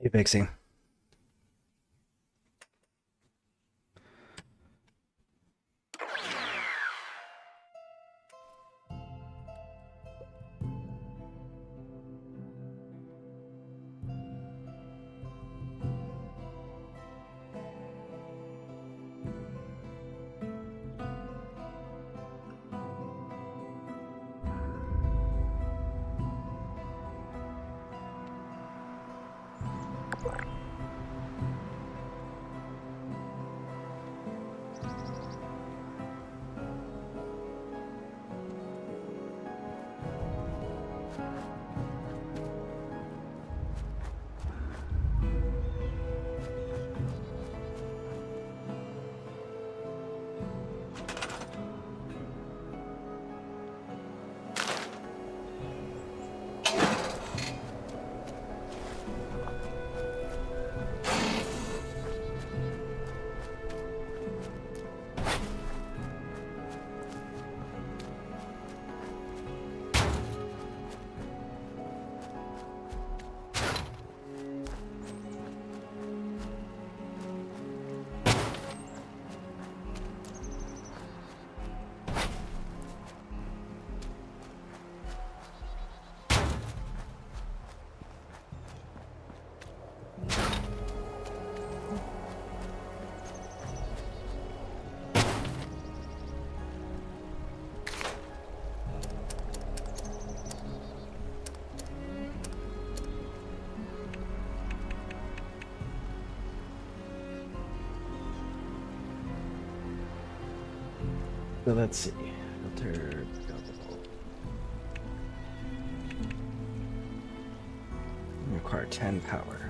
Hey, Pixie. So let's see. Filter. Require 10 power.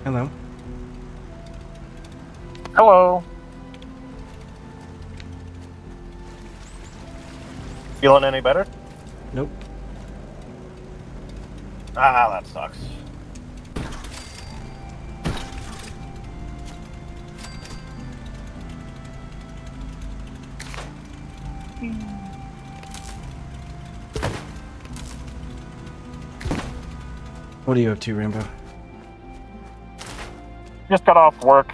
Hello. Hello. Feeling any better? Nope. Ah, that sucks. What are you up to, Rambo? Just got off work.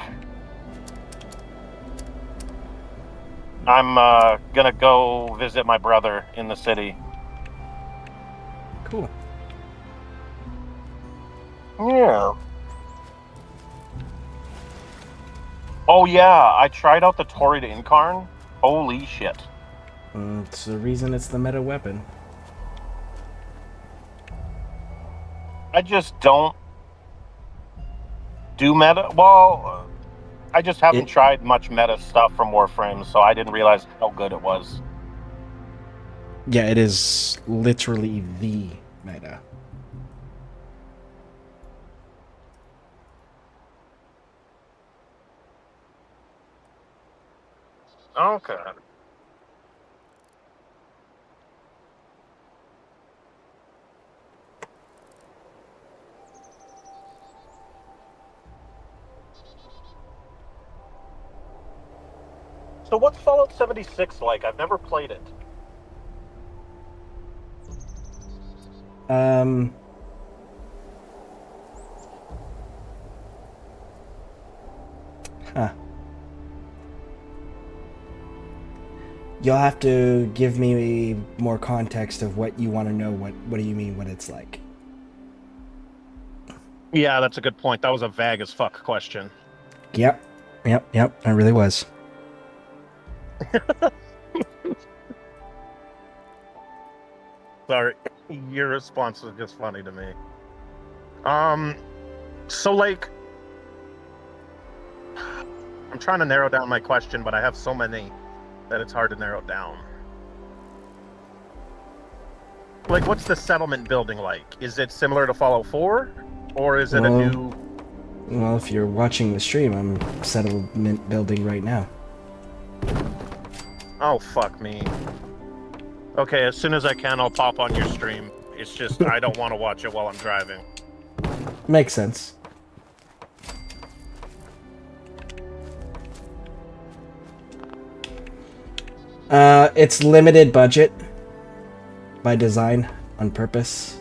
I'm gonna go visit my brother in the city. Cool. Yeah. Oh yeah, I tried out the Torrid Incarn. Holy shit. It's the reason it's the meta weapon. I just don't do meta. Well, I just haven't It, tried much meta stuff from Warframe, so I didn't realize how good it was. yeah, it is literally the meta. Okay. So what's Fallout 76 like? I've never played it. Um, huh. You'll have to give me more context of what you want to know. What do you mean what it's like? Yeah, that's a good point. That was a vague as fuck question. Yep. It really was. Sorry, your response was just funny to me. So like, I'm trying to narrow down my question, but I have so many that it's hard to narrow down. Like, what's the settlement building like? Is it similar to Fallout 4, or is it a new? Well, if you're watching the stream, I'm settlement building right now. Oh fuck me. Okay, as soon as I can, I'll pop on your stream. It's just I don't want to watch it while I'm driving. Makes sense. It's limited budget by design on purpose.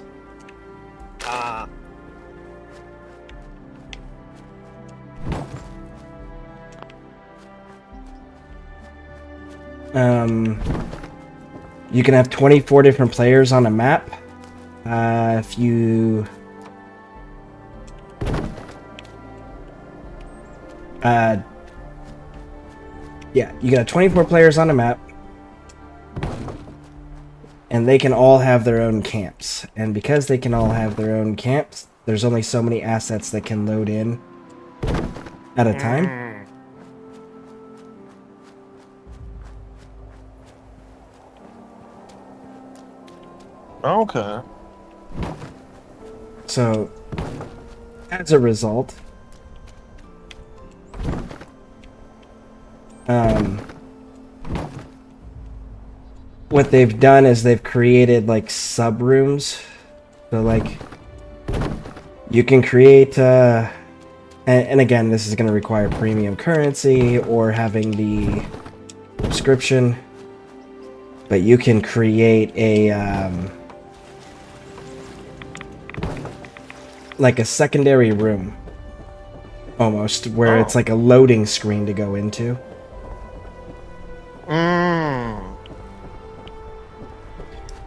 You can have 24 different players on a map. If you yeah, you got 24 players on a map, and they can all have their own camps. And because they can all have their own camps, there's only so many assets that can load in at a time. Okay. So, as a result, what they've done is they've created like sub rooms. So like, you can create, and again, this is going to require premium currency or having the subscription, but you can create a like a secondary room almost, where it's like a loading screen to go into.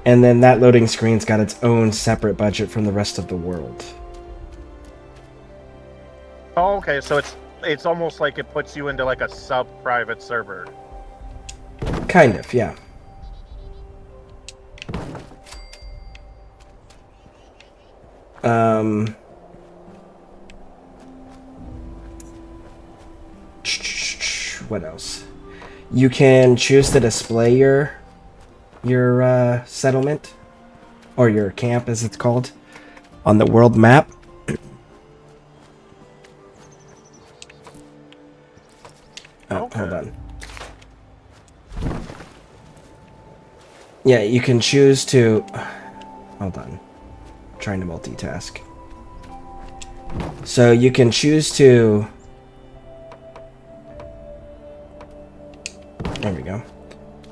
And then that loading screen's got its own separate budget from the rest of the world. Oh, okay, so it's almost like it puts you into like a sub-private server. Kind of, yeah. What else? You can choose to display your settlement, or your camp as it's called, on the world map. Okay. Hold on. Yeah, you can choose to... Hold on. I'm trying to multitask. So you can choose to... There we go.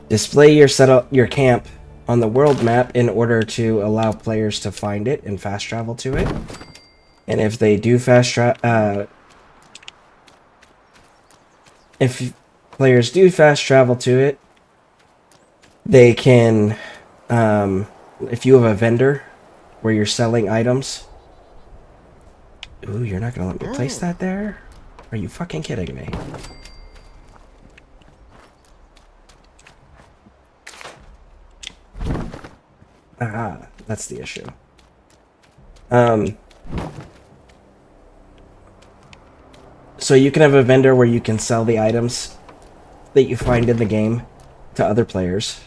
Display your camp on the world map in order to allow players to find it and fast travel to it. And if they do if players do fast travel to it, they can, if you have a vendor where you're selling items. Ooh, you're not gonna let me place that there? Are you fucking kidding me? Ah, that's the issue. So you can have a vendor where you can sell the items that you find in the game to other players.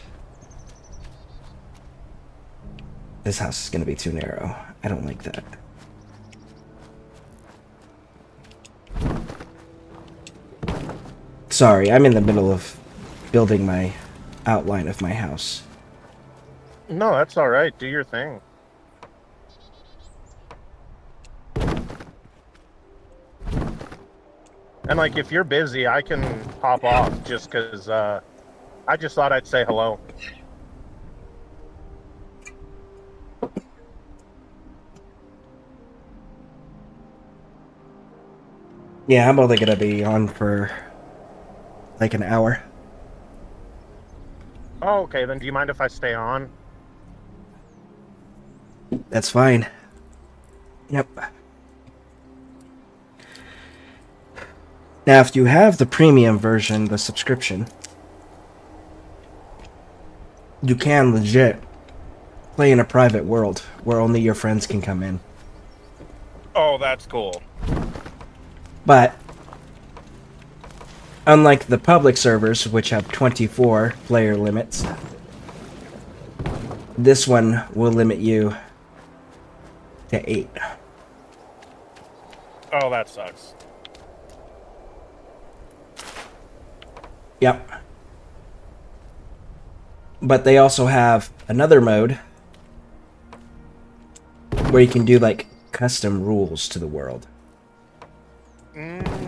This house is going to be too narrow. I don't like that. Sorry, I'm in the middle of building my outline of my house. No, that's all right. Do your thing. And like, if you're busy, I can pop off just because I just thought I'd say hello. Yeah, I'm only gonna be on for like an hour. Oh, okay. Then do you mind if I stay on? That's fine. Yep. Now, if you have the premium version, the subscription, you can legit play in a private world where only your friends can come in. Oh, that's cool. But unlike the public servers, which have 24 player limits, this one will limit you to 8. Oh, that sucks. Yep. But they also have another mode where you can do like custom rules to the world. Mm.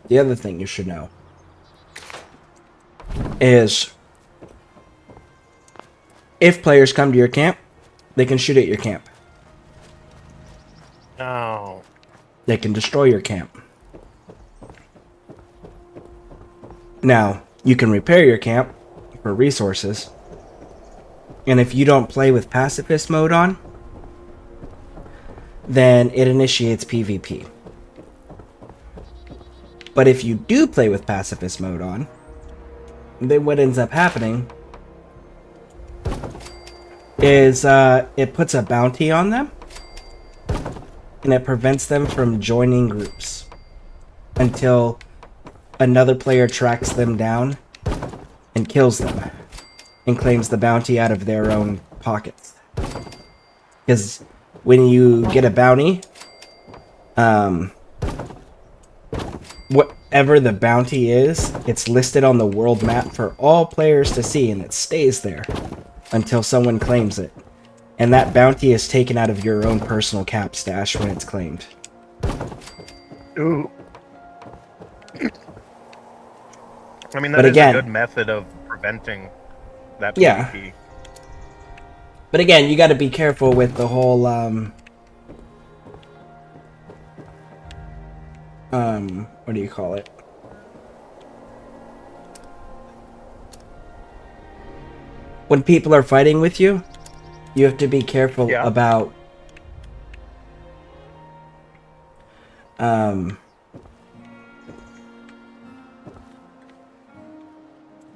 The other thing you should know is if players come to your camp, they can shoot at your camp. No. They can destroy your camp. Now, you can repair your camp for resources. And if you don't play with pacifist mode on, then it initiates PvP. But if you do play with pacifist mode on, then what ends up happening is it puts a bounty on them, and it prevents them from joining groups until another player tracks them down and kills them and claims the bounty out of their own pockets. Because when you get a bounty, whatever the bounty is, it's listed on the world map for all players to see, and it stays there until someone claims it. And that bounty is taken out of your own personal cap stash when it's claimed. Ooh. I mean, But that is again- a good method of preventing that Yeah. PvP. But again, you got to be careful with the whole what do you call it? When people are fighting with you, you have to be careful Yeah. about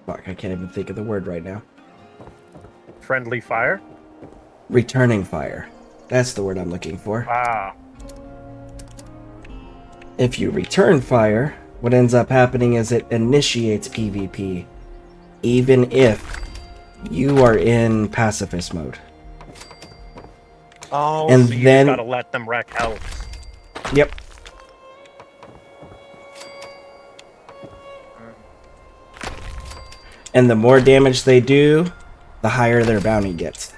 fuck, I can't even think of the word right now. Friendly fire? Returning fire. That's the word I'm looking for. Ah. If you return fire, what ends up happening is it initiates PvP, even if you are in pacifist mode. Oh, And so you then- just gotta let them wreck health. Yep. And the more damage they do, the higher their bounty gets.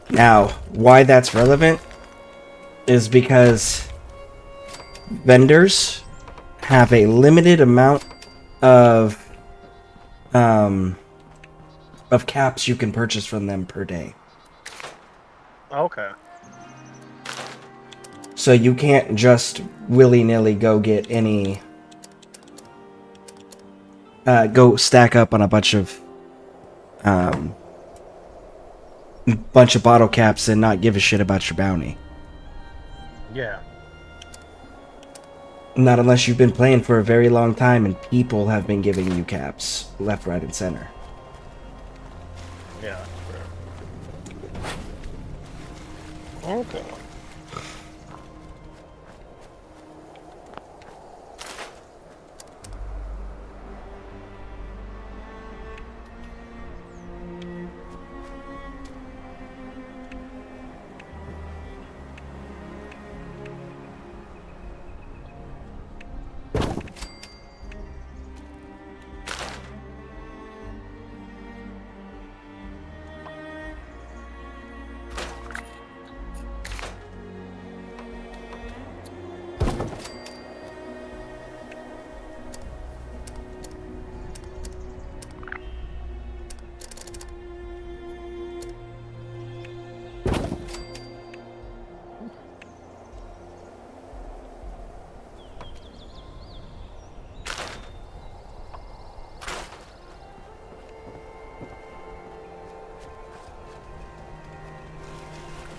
Now, why that's relevant is because vendors have a limited amount of caps you can purchase from them per day. Okay. So you can't just willy-nilly go get any go stack up on a bunch of bottle caps and not give a shit about your bounty. Yeah. Not unless you've been playing for a very long time and people have been giving you caps left, right, and center. Yeah. Okay.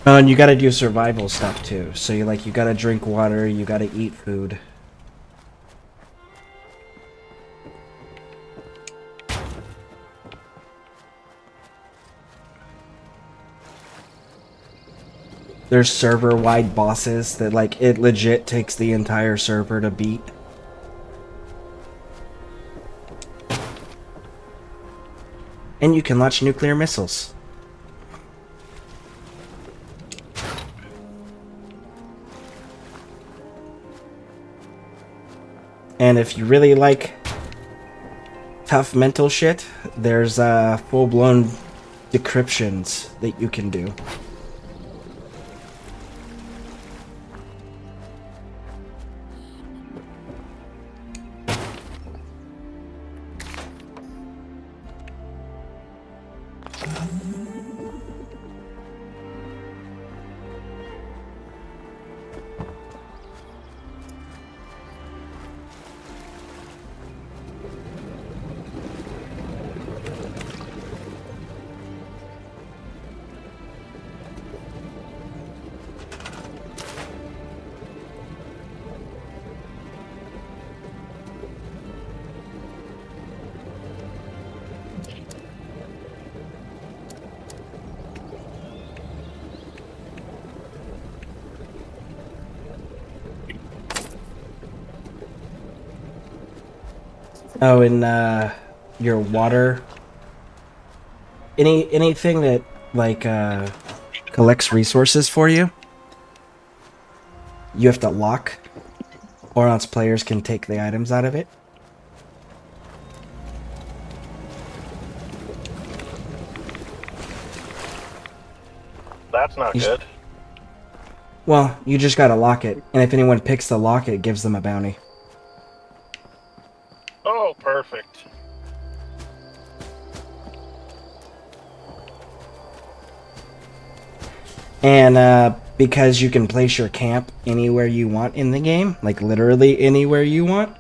Oh, and you gotta do survival stuff too. So you gotta drink water, you gotta eat food. There's server-wide bosses that like it legit takes the entire server to beat. And you can launch nuclear missiles. And if you really like tough mental shit, there's full-blown decryptions that you can do. Oh, and your water. Anything that like collects resources for you, you have to lock, or else players can take the items out of it. That's not good. Well, you just gotta lock it, and if anyone picks the lock, it gives them a bounty. Oh, perfect. And because you can place your camp anywhere you want in the game, like literally anywhere you want,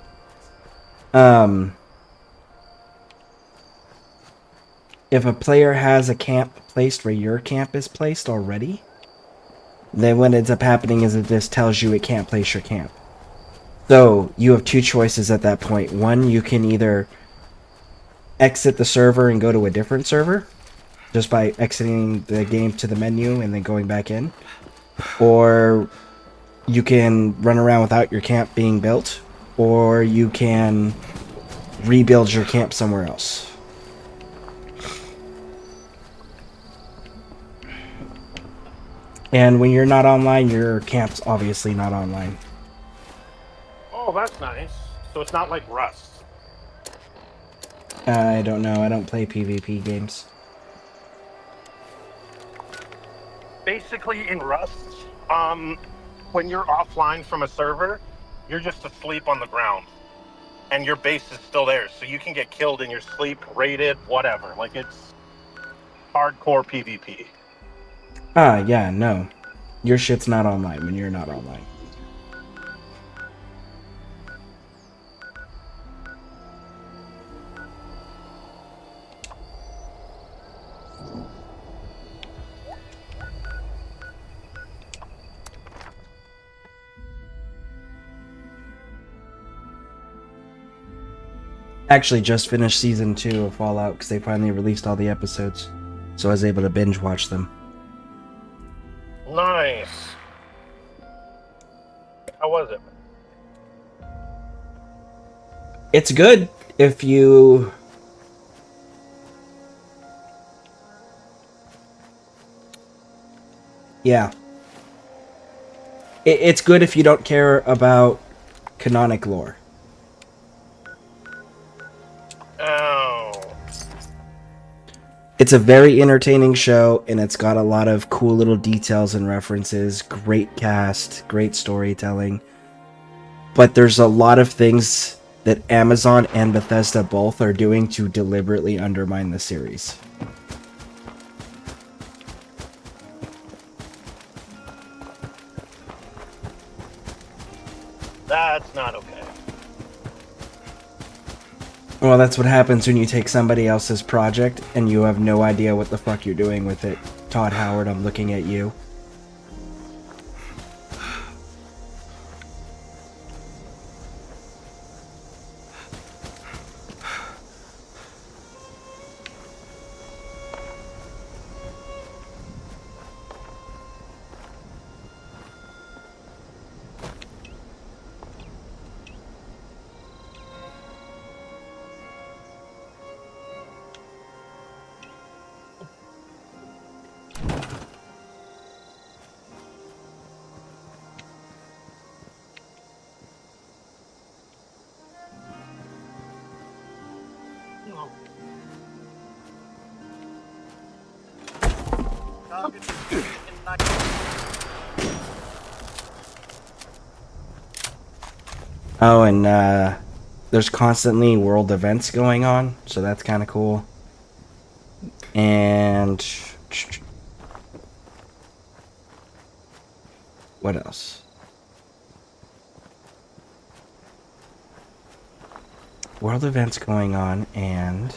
if a player has a camp placed where your camp is placed already, then what ends up happening is it just tells you it can't place your camp. So you have two choices at that point. One, you can either exit the server and go to a different server, just by exiting the game to the menu and then going back in. Or you can run around without your camp being built, or you can rebuild your camp somewhere else. And when you're not online, your camp's obviously not online. Oh, that's nice. So it's not like Rust. I don't know. I don't play PvP games. Basically, in Rust, when you're offline from a server, you're just asleep on the ground. And your base is still there, so you can get killed in your sleep, raided, whatever. Like, it's hardcore PvP. Ah, yeah, no. Your shit's not online when you're not online. Actually just finished season 2 of Fallout because they finally released all the episodes, so I was able to binge watch them. Nice. How was it? It's good if you... Yeah. It's good if you don't care about canonic lore. Oh. It's a very entertaining show, and it's got a lot of cool little details and references. Great cast, great storytelling. but there's a lot of things that Amazon and Bethesda both are doing to deliberately undermine the series. That's not okay. Well, that's what happens when you take somebody else's project and you have no idea what the fuck you're doing with it. Todd Howard, I'm looking at you. Oh, and there's constantly world events going on, so that's kind of cool. And what else? World events going on, and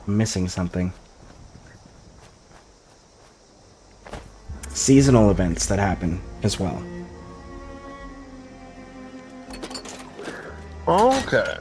I'm missing something. Seasonal events that happen as well. Okay.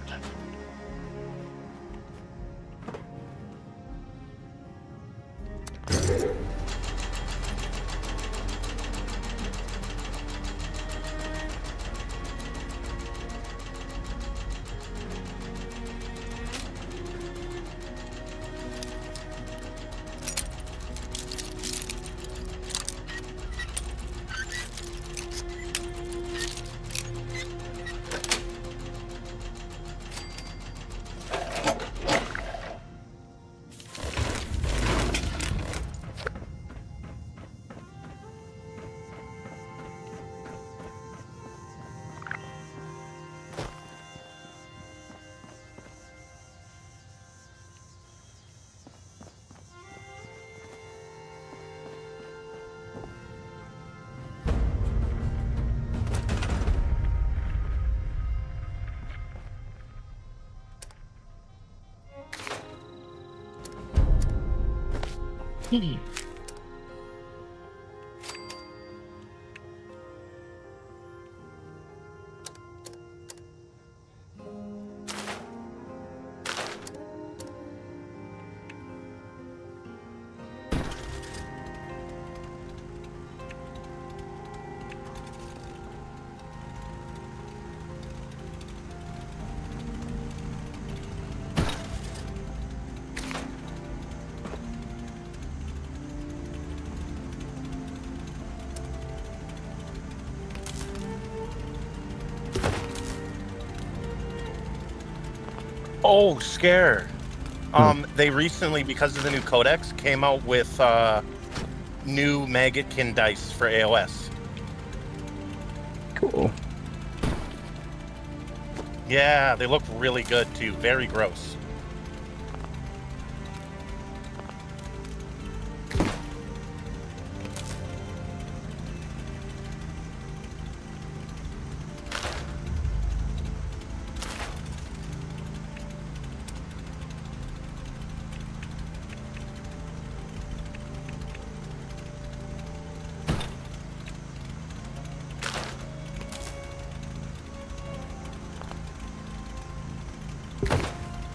Oh, Scare. They recently, because of the new codex, came out with new Maggotkin dice for AOS. Cool. Yeah, they look really good too. Very gross.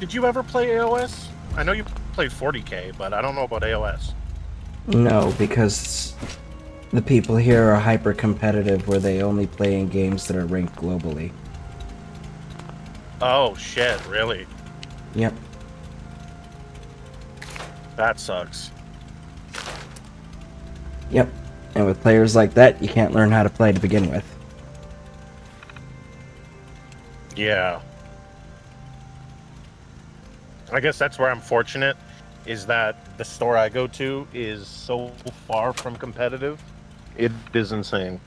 Did you ever play AOS? I know you played 40K, but I don't know about AOS. No, because the people here are hyper competitive where they only play in games that are ranked globally. Oh shit, really? Yep. That sucks. Yep. And with players like that, you can't learn how to play to begin with. Yeah. I guess that's where I'm fortunate, is that the store I go to is so far from competitive. It is insane.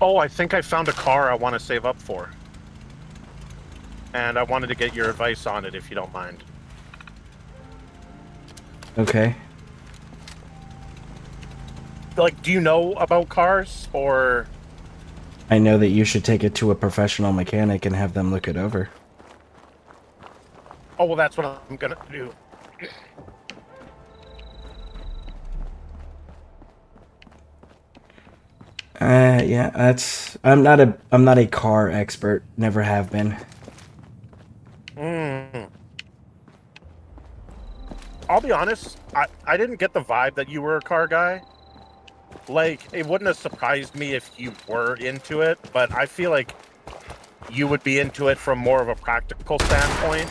Oh, I think I found a car I want to save up for. And I wanted to get your advice on it, if you don't mind. Okay. Like, do you know about cars, or... I know that you should take it to a professional mechanic and have them look it over. Oh, well, that's what I'm gonna do. Yeah, that's... I'm not a car expert. Never have been. I'll be honest, I didn't get the vibe that you were a car guy. Like, it wouldn't have surprised me if you were into it, but I feel like you would be into it from more of a practical standpoint.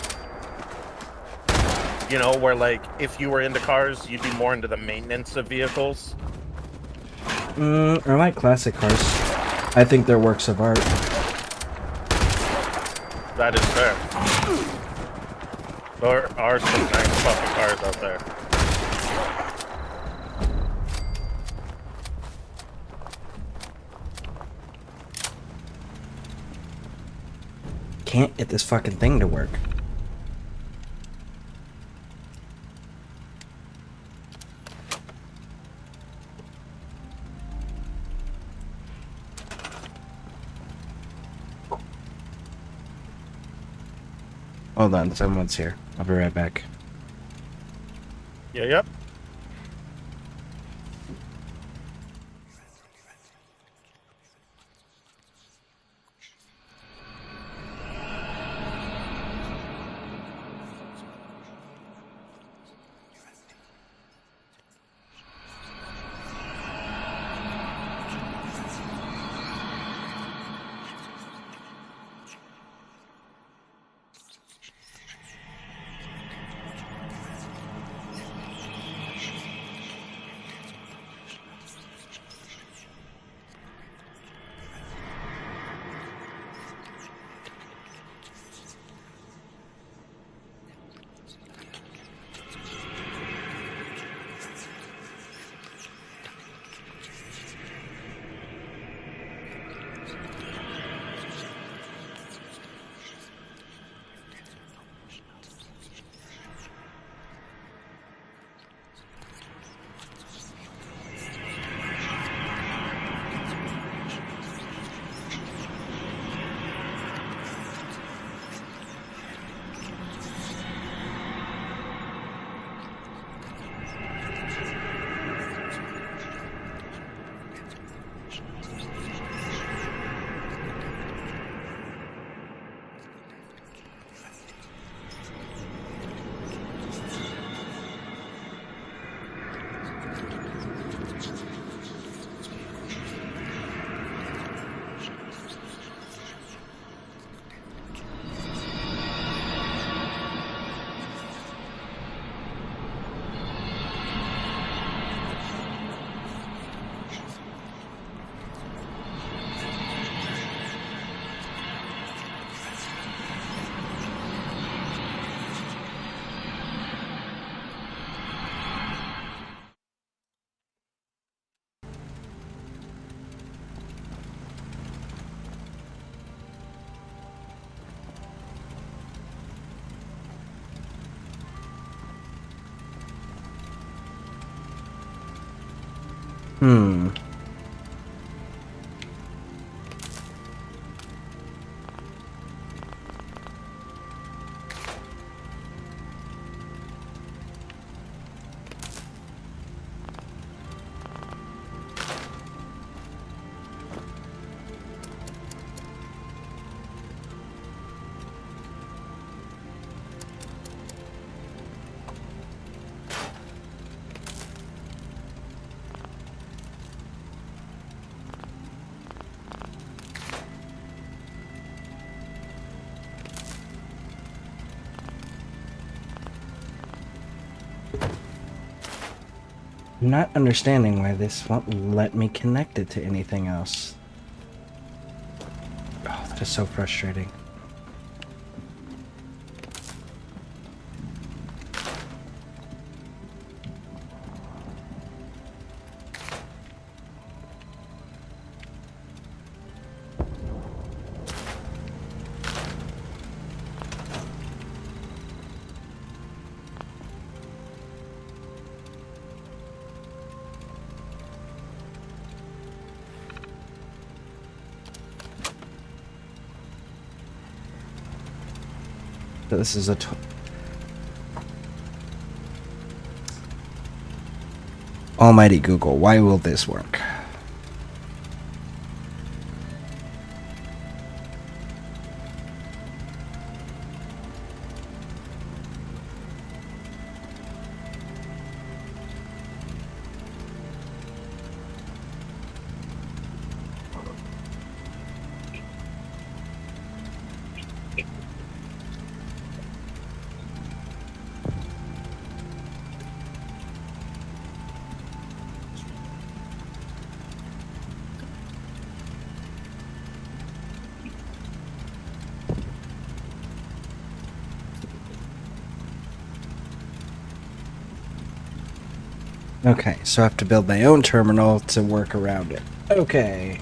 You know, where, like, if you were into cars, you'd be more into the maintenance of vehicles. I like classic cars. I think they're works of art. That is fair. There are some nice fucking cars out there. Can't get this fucking thing to work. Hold on, someone's here. I'll be right back. Yeah, yep. Hmm. I'm not understanding why this won't let me connect it to anything else. Oh, that is so frustrating. This is a... Almighty Google, why will this work? Okay, so I have to build my own terminal to work around it. Okay.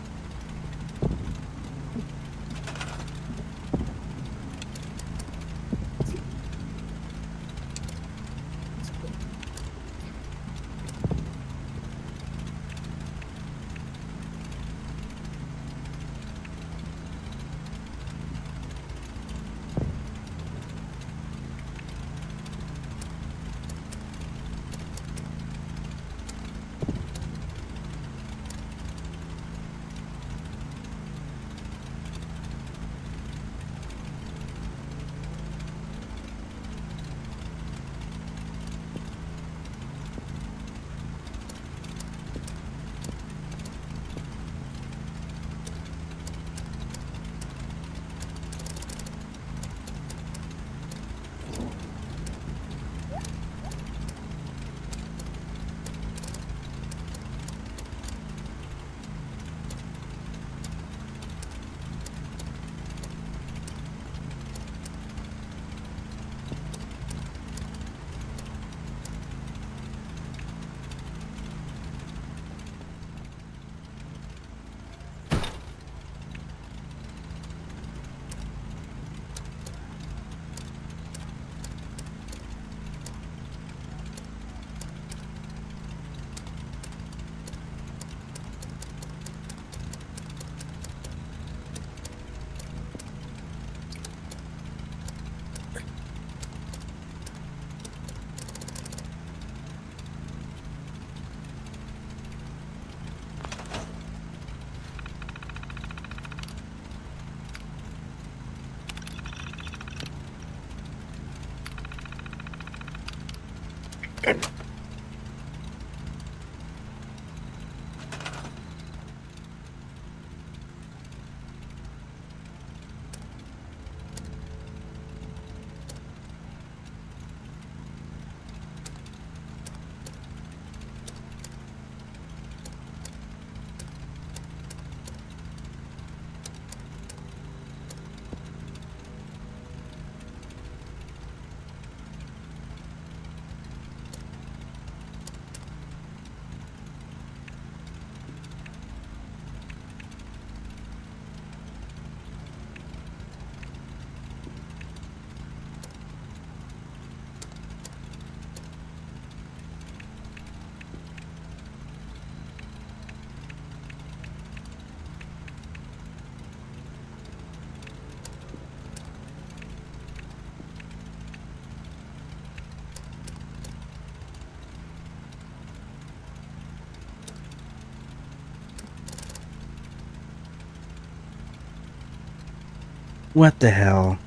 What the hell?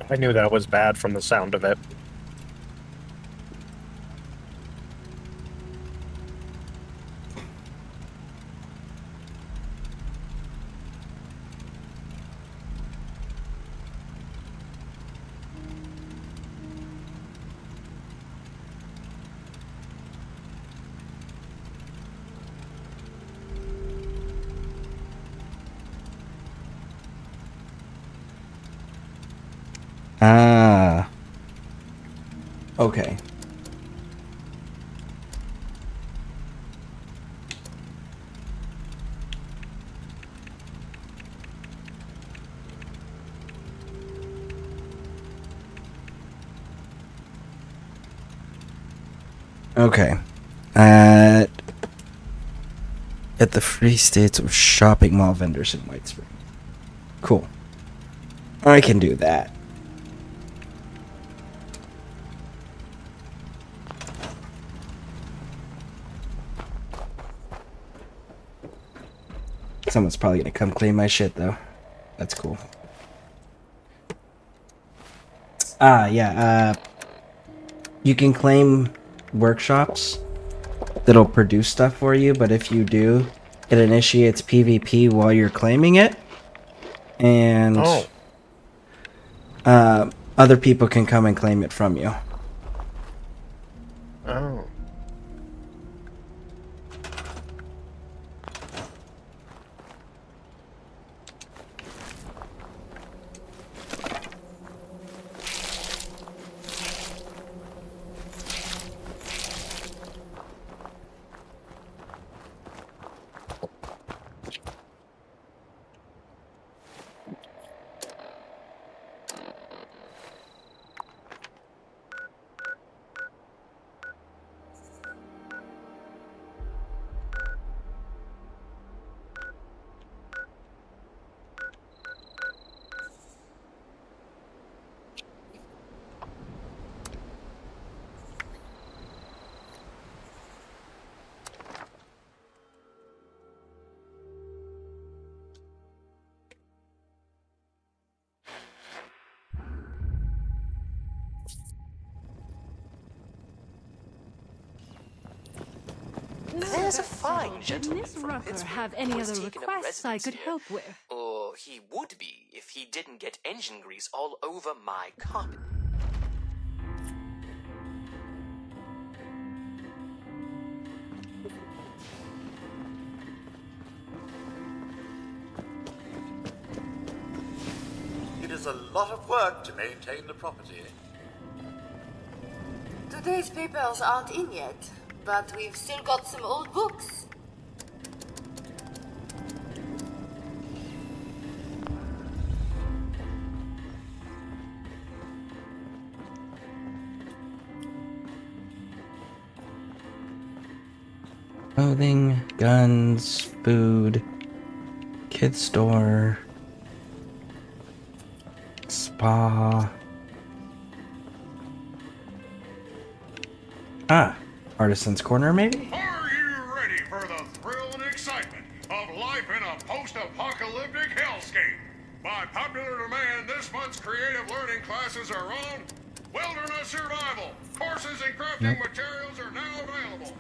I knew that was bad from the sound of it. Ah. Okay. Okay. At the Free States of Shopping Mall vendors in White Spring. Cool. I can do that. Someone's probably gonna come claim my shit, though. That's cool. Yeah, you can claim workshops that'll produce stuff for you, but if you do, it initiates PvP while you're claiming it, and other people can come and claim it from you. Oh. There's a fine Did gentleman Miss from Rucker Pittsburgh have who any has other taken up requests I residence could here. help with? Or he would be if he didn't get engine grease all over my carpet. It is a lot of work to maintain the property. Today's papers aren't in yet, but we've still got some old books. Clothing, guns, food, kids store, spa. Artisan's corner, maybe? Are you ready for the thrill and excitement of life in a post-apocalyptic hellscape? By popular demand, this month's creative learning classes are on wilderness survival. Courses and crafting materials are now available.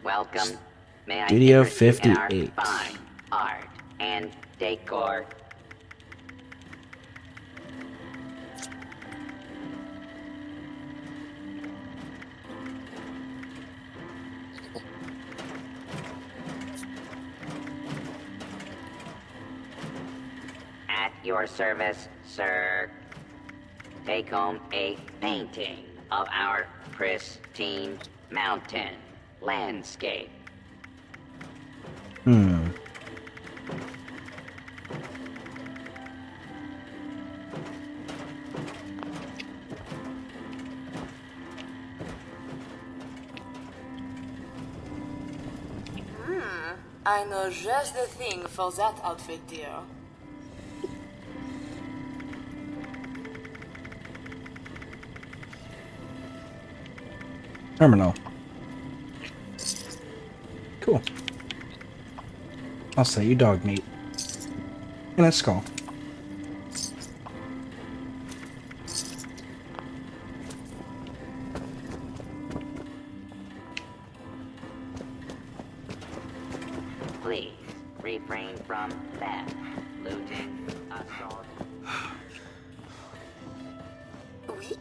Welcome. May I Studio interest you in our 58. fine art and decor? At your service, sir. Take home a painting of our pristine mountain landscape. I know just the thing for that outfit, dear. Terminal. Cool. I'll say you dog meat. And a skull. Please refrain from theft, looting, assault. Oui?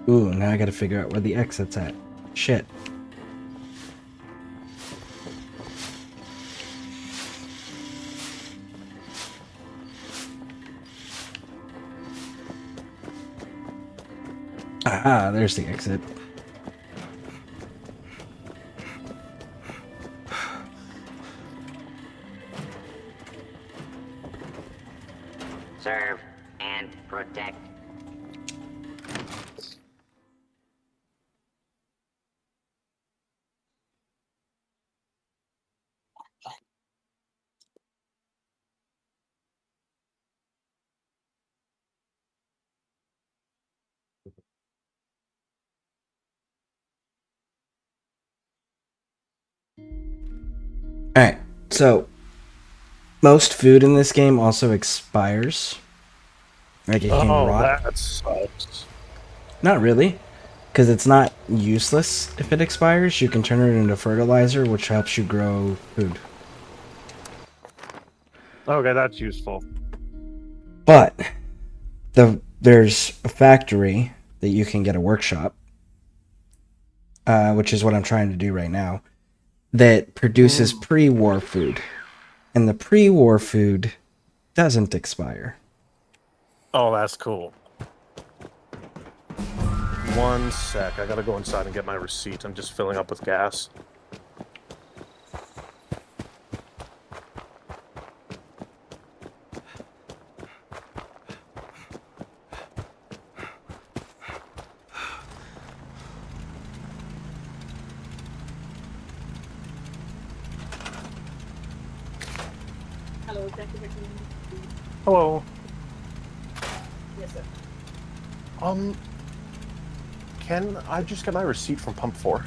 Ooh, now I gotta figure out where the exit's at. Shit. Aha, there's the exit. Serve and protect. Alright, so most food in this game also expires. Like it can Oh, rot. that sucks. Not really, because it's not useless if it expires. You can turn it into fertilizer, which helps you grow food. Okay, that's useful. But there's a factory that you can get a workshop, which is what I'm trying to do right now, that produces pre-war food. And the pre-war food doesn't expire. Oh, that's cool. One sec. I gotta go inside and get my receipt. I'm just filling up with gas. Hello. Yes, sir. Can I just get my receipt from Pump 4?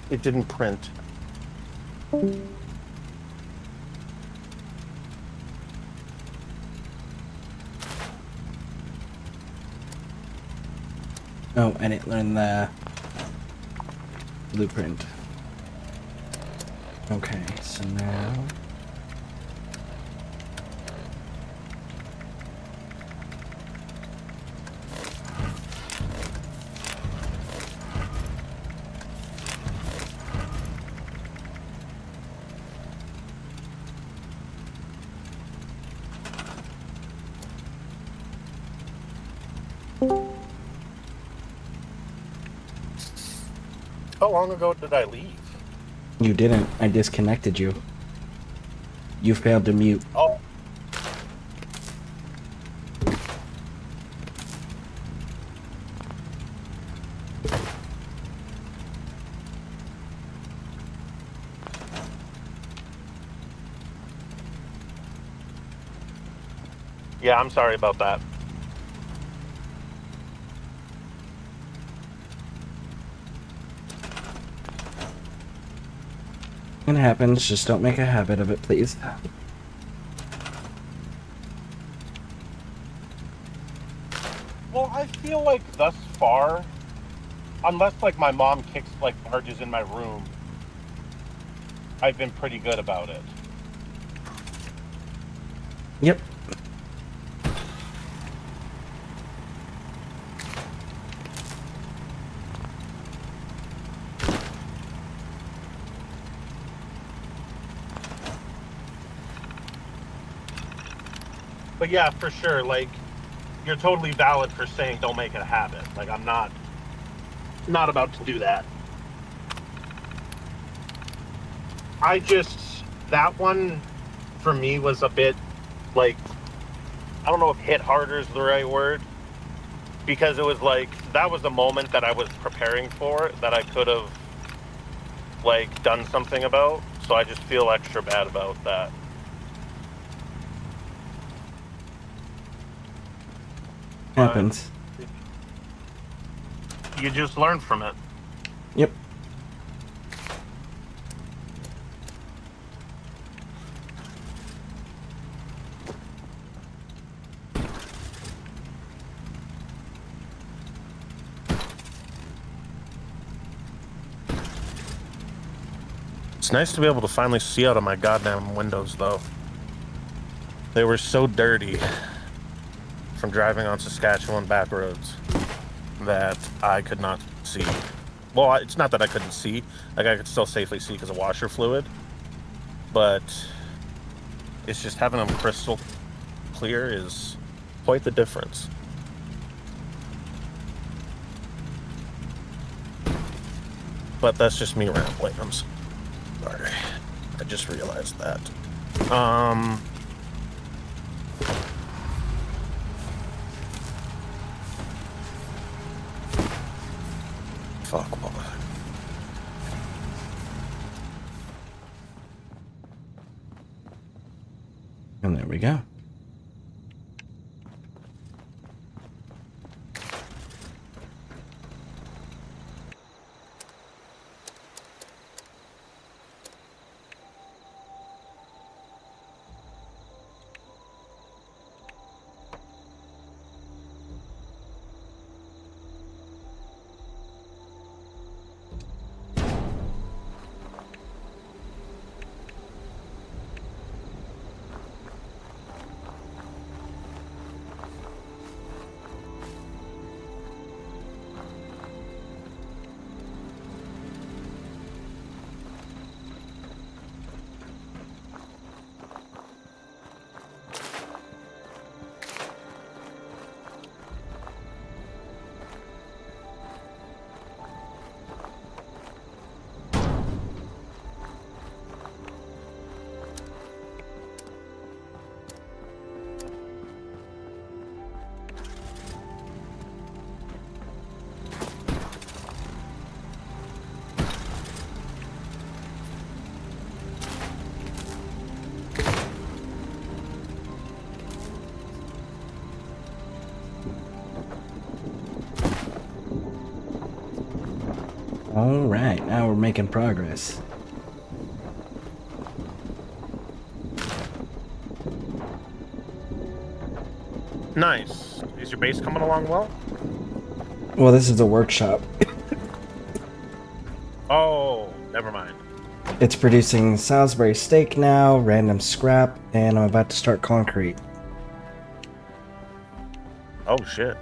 It didn't print. Oh, I didn't learn the blueprint. Okay, so now... How long ago did I leave? You didn't. I disconnected you. You failed to mute. Oh. Yeah, I'm sorry about that. It happens. Just don't make a habit of it, please. Well, I feel like thus far, unless like my mom kicks like barges in my room, I've been pretty good about it. Yep. But yeah, for sure, like, you're totally valid for saying don't make it a habit. Like, I'm not about to do that. That one, for me, was a bit, like, I don't know if hit harder is the right word, because it was like, that was a moment that I was preparing for, that I could have, like, done something about, so I just feel extra bad about that. Happens. You just learn from it. Yep. It's nice to be able to finally see out of my goddamn windows, though. They were so dirty from driving on Saskatchewan back roads that I could not see. Well, it's not that I couldn't see. Like, I could still safely see because of washer fluid. But it's just having them crystal clear is quite the difference. but that's just me rambling. I'm sorry. I just realized that. Fuck. Well. And there we go. All right, now we're making progress. Nice. Is your base coming along well? Well, this is a workshop. Oh, never mind. It's producing Salisbury steak now, random scrap, and I'm about to start concrete. Oh, shit.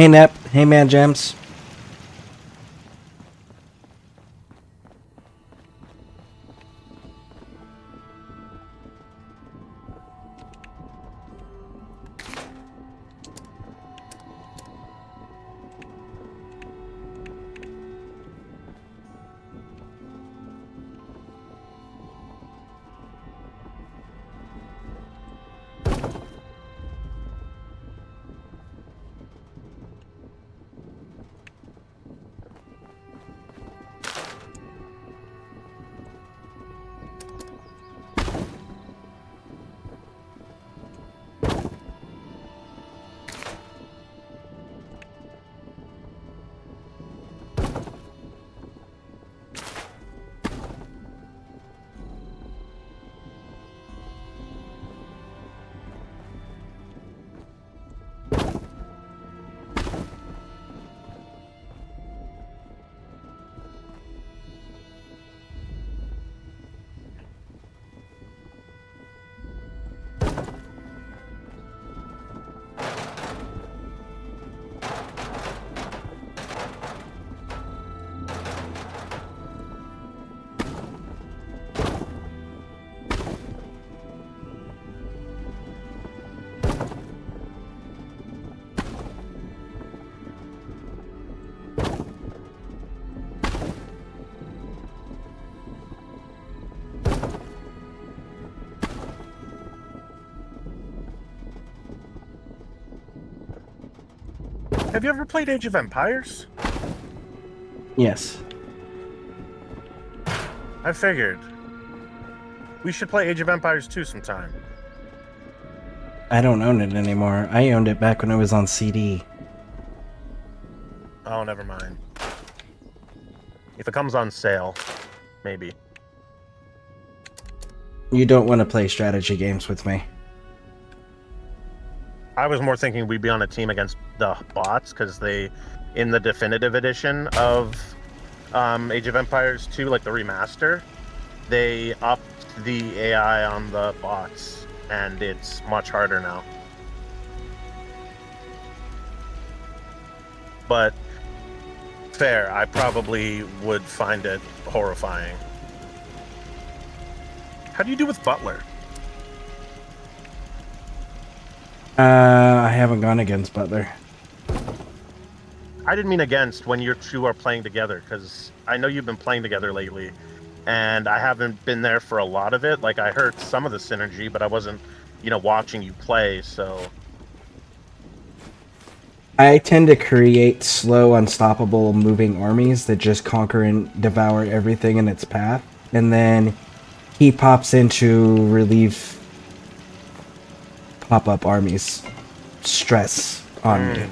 Hey Nep, hey Man Gems. Have you ever played Age of Empires? Yes. I figured. We should play Age of Empires 2 sometime. I don't own it anymore. I owned it back when it was on CD. Oh, never mind. If it comes on sale, maybe. You don't want to play strategy games with me. I was more thinking we'd be on a team against the bots, because they, in the definitive edition of Age of Empires 2, like the remaster, they upped the AI on the bots, and it's much harder now. But fair, I probably would find it horrifying. How do you do with Butler? I haven't gone against Butler. I didn't mean against when you two are playing together, because I know you've been playing together lately, and I haven't been there for a lot of it. Like, I heard some of the synergy, but I wasn't, watching you play, so... I tend to create slow, unstoppable moving armies that just conquer and devour everything in its path, and then he pops in to relieve pop-up armies stress on me.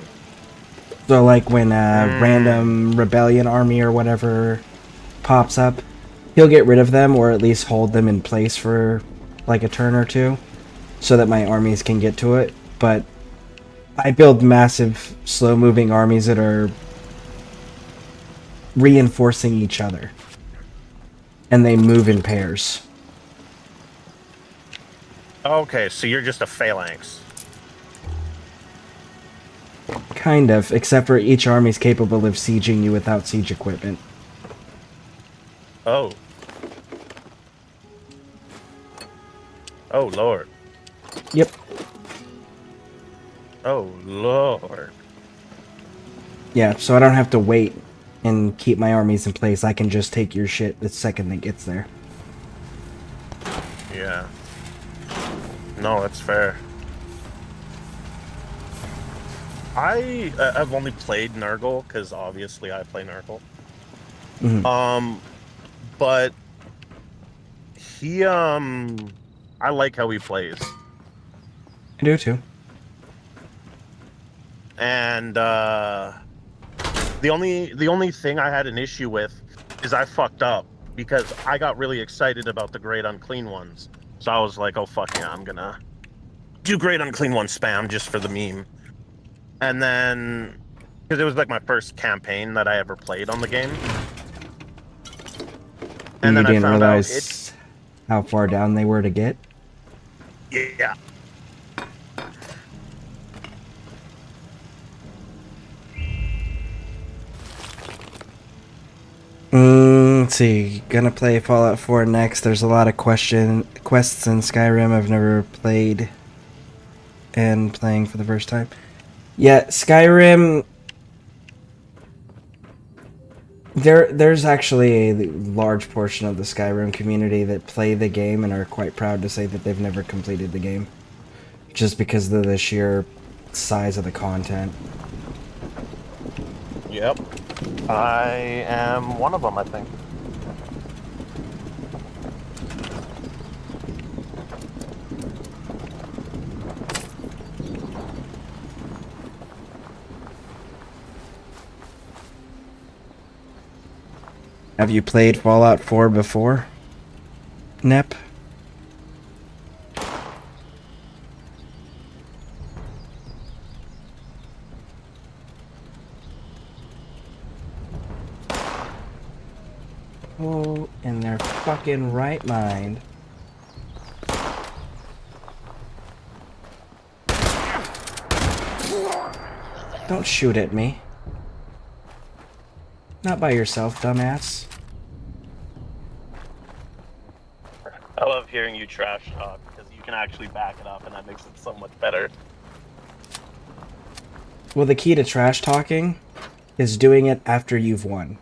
So like when a random rebellion army or whatever pops up, he'll get rid of them or at least hold them in place for like a turn or two so that my armies can get to it. But I build massive slow-moving armies that are reinforcing each other, and they move in pairs. Okay, so you're just a phalanx. Kind of, except for each army's capable of sieging you without siege equipment. Oh. Oh, Lord. Yep. Oh, Lord. Yeah, so I don't have to wait and keep my armies in place. I can just take your shit the second it gets there. Yeah. No, that's fair. I have only played Nurgle, because obviously I play Nurgle. But he, I like how he plays. I do too. And, the only thing I had an issue with is I fucked up, because I got really excited about the Great Unclean Ones. So I was like, oh fuck yeah, I'm gonna do Great Unclean One spam just for the meme. And then, because it was like my first campaign that I ever played on the game. And you didn't realize how far down they were to get? Yeah. Let's see. Gonna play Fallout 4 next. There's a lot of quests in Skyrim I've never played and playing for the first time. Yeah, Skyrim. There's actually a large portion of the Skyrim community that play the game and are quite proud to say that they've never completed the game, just because of the sheer size of the content. Yep. I am one of them, I think. Have you played Fallout 4 before, Nep? Oh, in their fucking right mind. Don't shoot at me. Not by yourself, dumbass. I love hearing you trash talk because you can actually back it up, and that makes it so much better. Well, the key to trash talking is doing it after you've won.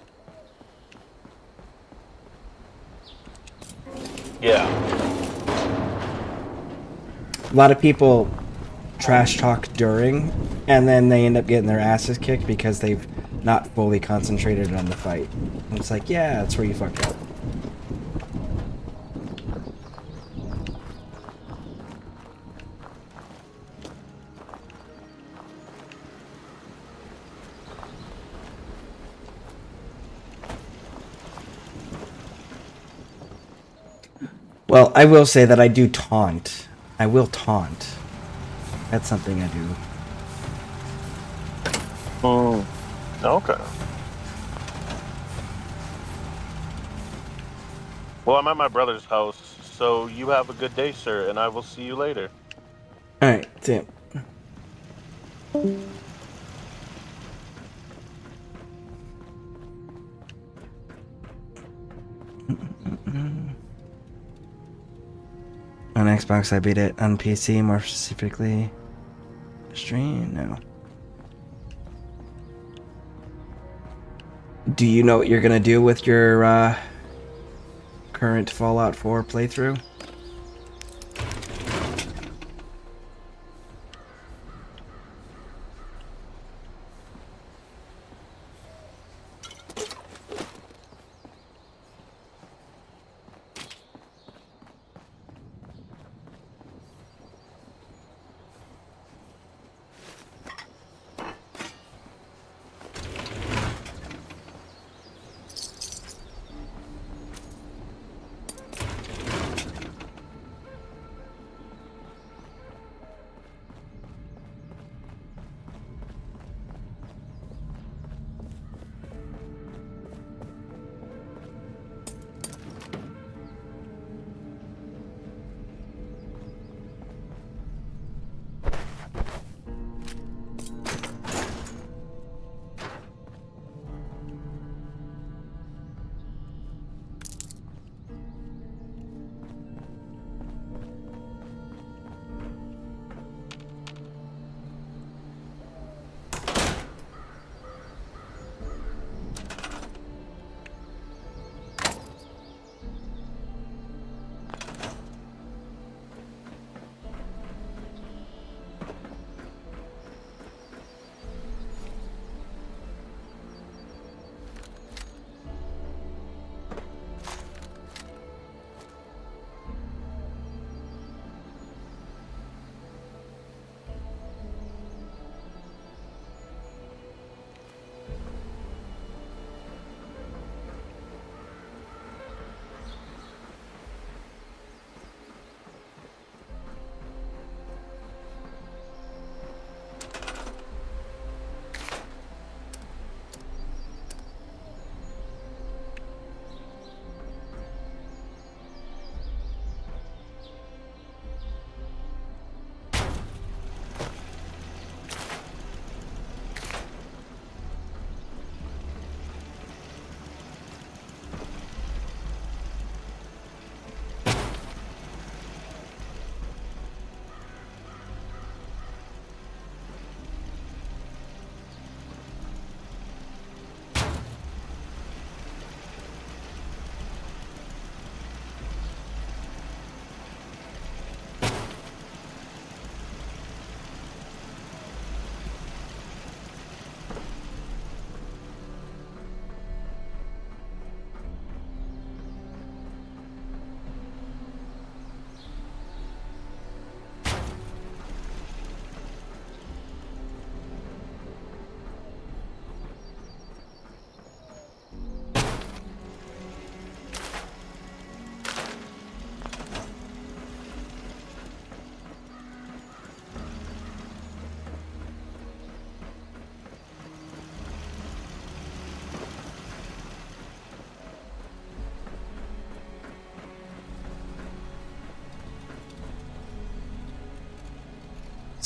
Yeah. A lot of people trash talk during, and then they end up getting their asses kicked because they've not fully concentrated on the fight. And it's like, yeah, that's where you fucked up. Well, I will say that I do taunt. I will taunt. That's something I do. Okay. Well, I'm at my brother's house, so you have a good day, sir, and I will see you later. Alright, see ya. On Xbox, I beat it. On PC, more specifically, stream? No. Do you know what you're gonna do with your current Fallout 4 playthrough?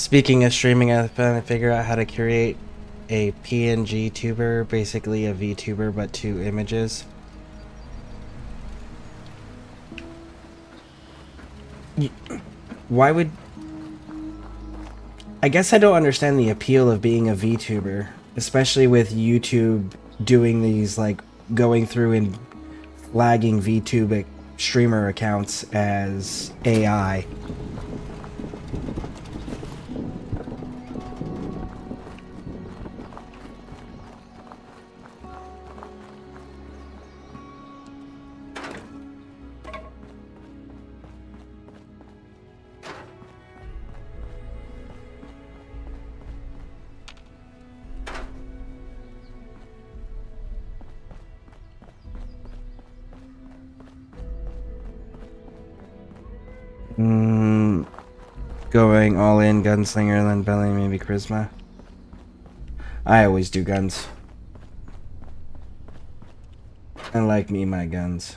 Speaking of streaming, I've been trying to figure out how to create a PNG tuber, basically a VTuber, but 2 images. Why would... I guess I don't understand the appeal of being a VTuber, especially with YouTube doing these, like, going through and flagging VTube streamer accounts as AI. Going all in gunslinger, then belly, maybe charisma. I always do guns. I like me my guns.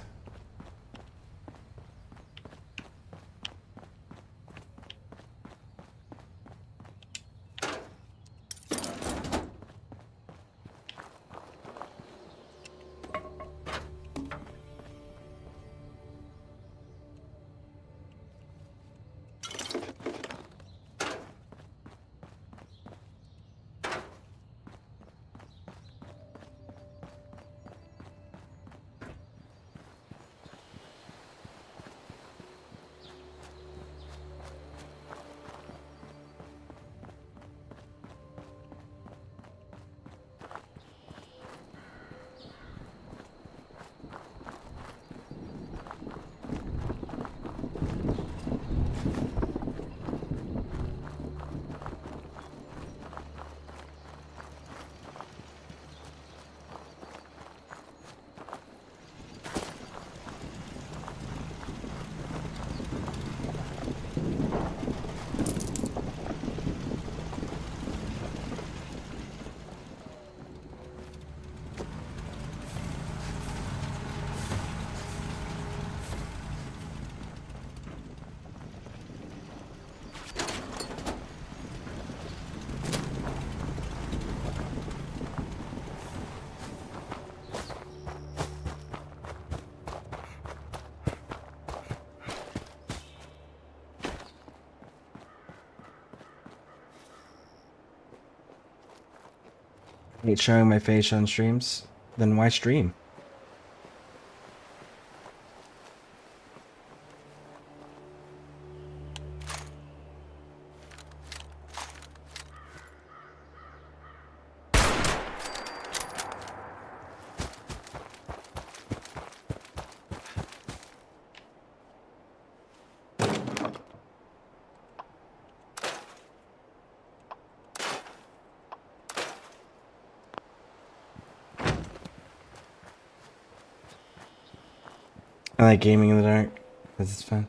Hate showing my face on streams, then why stream? I like gaming in the dark, because it's fun.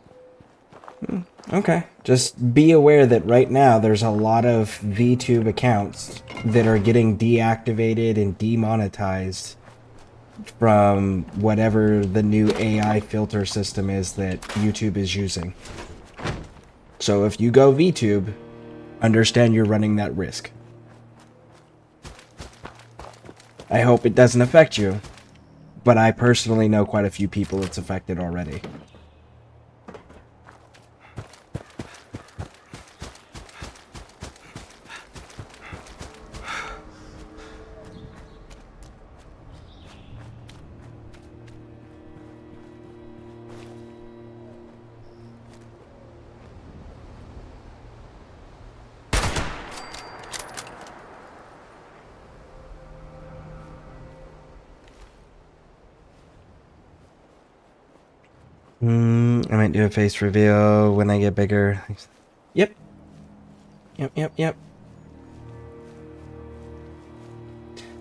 Okay. Just be aware that right now there's a lot of VTube accounts that are getting deactivated and demonetized from whatever the new AI filter system is that YouTube is using. So if you go VTube, understand you're running that risk. I hope it doesn't affect you, but I personally know quite a few people it's affected already. I might do a face reveal when I get bigger. Yep. Yep.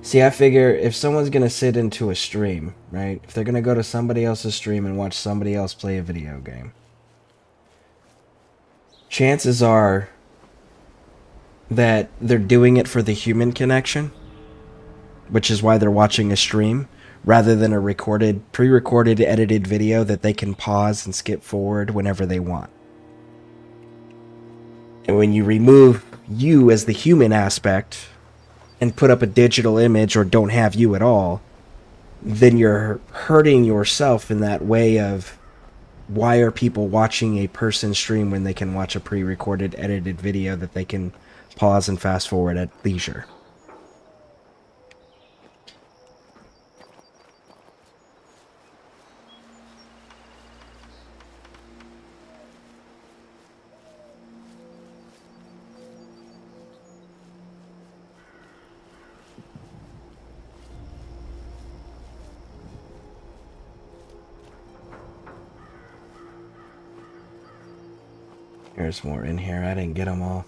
See, I figure if someone's gonna sit into a stream, right? If they're gonna go to somebody else's stream and watch somebody else play a video game, chances are that they're doing it for the human connection, which is why they're watching a stream, rather than a pre-recorded, edited video that they can pause and skip forward whenever they want. And when you remove you as the human aspect and put up a digital image or don't have you at all, then you're hurting yourself in that way of why are people watching a person stream when they can watch a pre-recorded, edited video that they can pause and fast forward at leisure. There's more in here. I didn't get them all.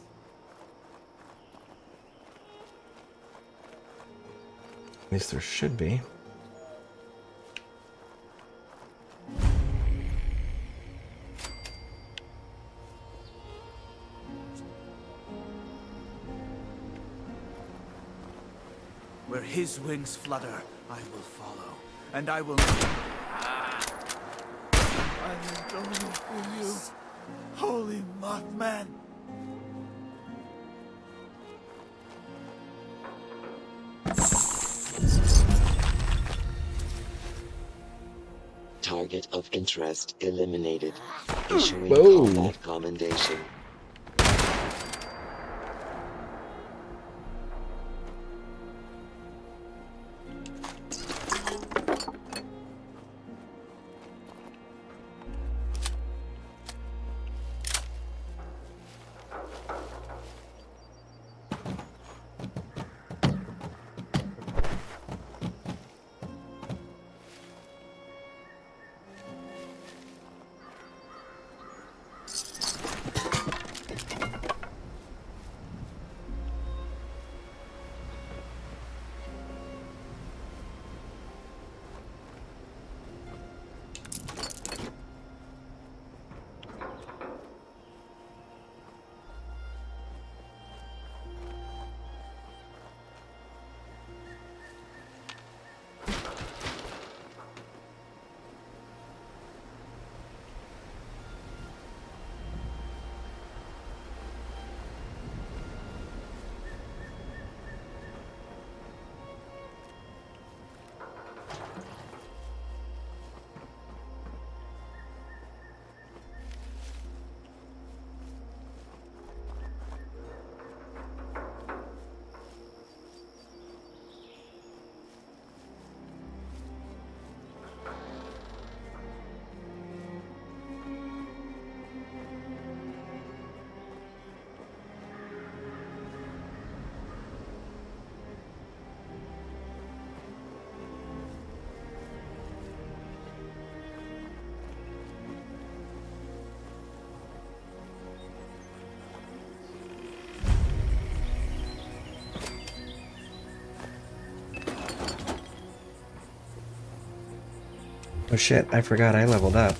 At least there should be. Where his wings flutter, I will follow. And I will... I am going for you, holy Mothman. Target of interest eliminated. Issuing Whoa. combat commendation. Oh shit, I forgot I leveled up.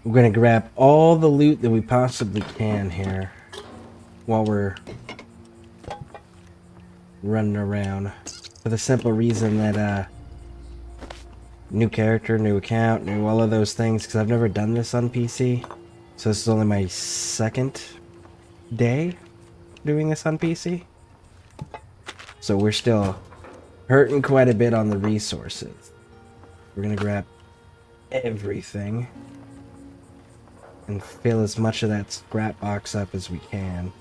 We're gonna grab all the loot that we possibly can here while we're running around, for the simple reason that new character, new account, new all of those things, because I've never done this on PC, so this is only my second day doing this on PC, so we're still hurting quite a bit on the resources. We're gonna grab everything and fill as much of that scrap box up as we can.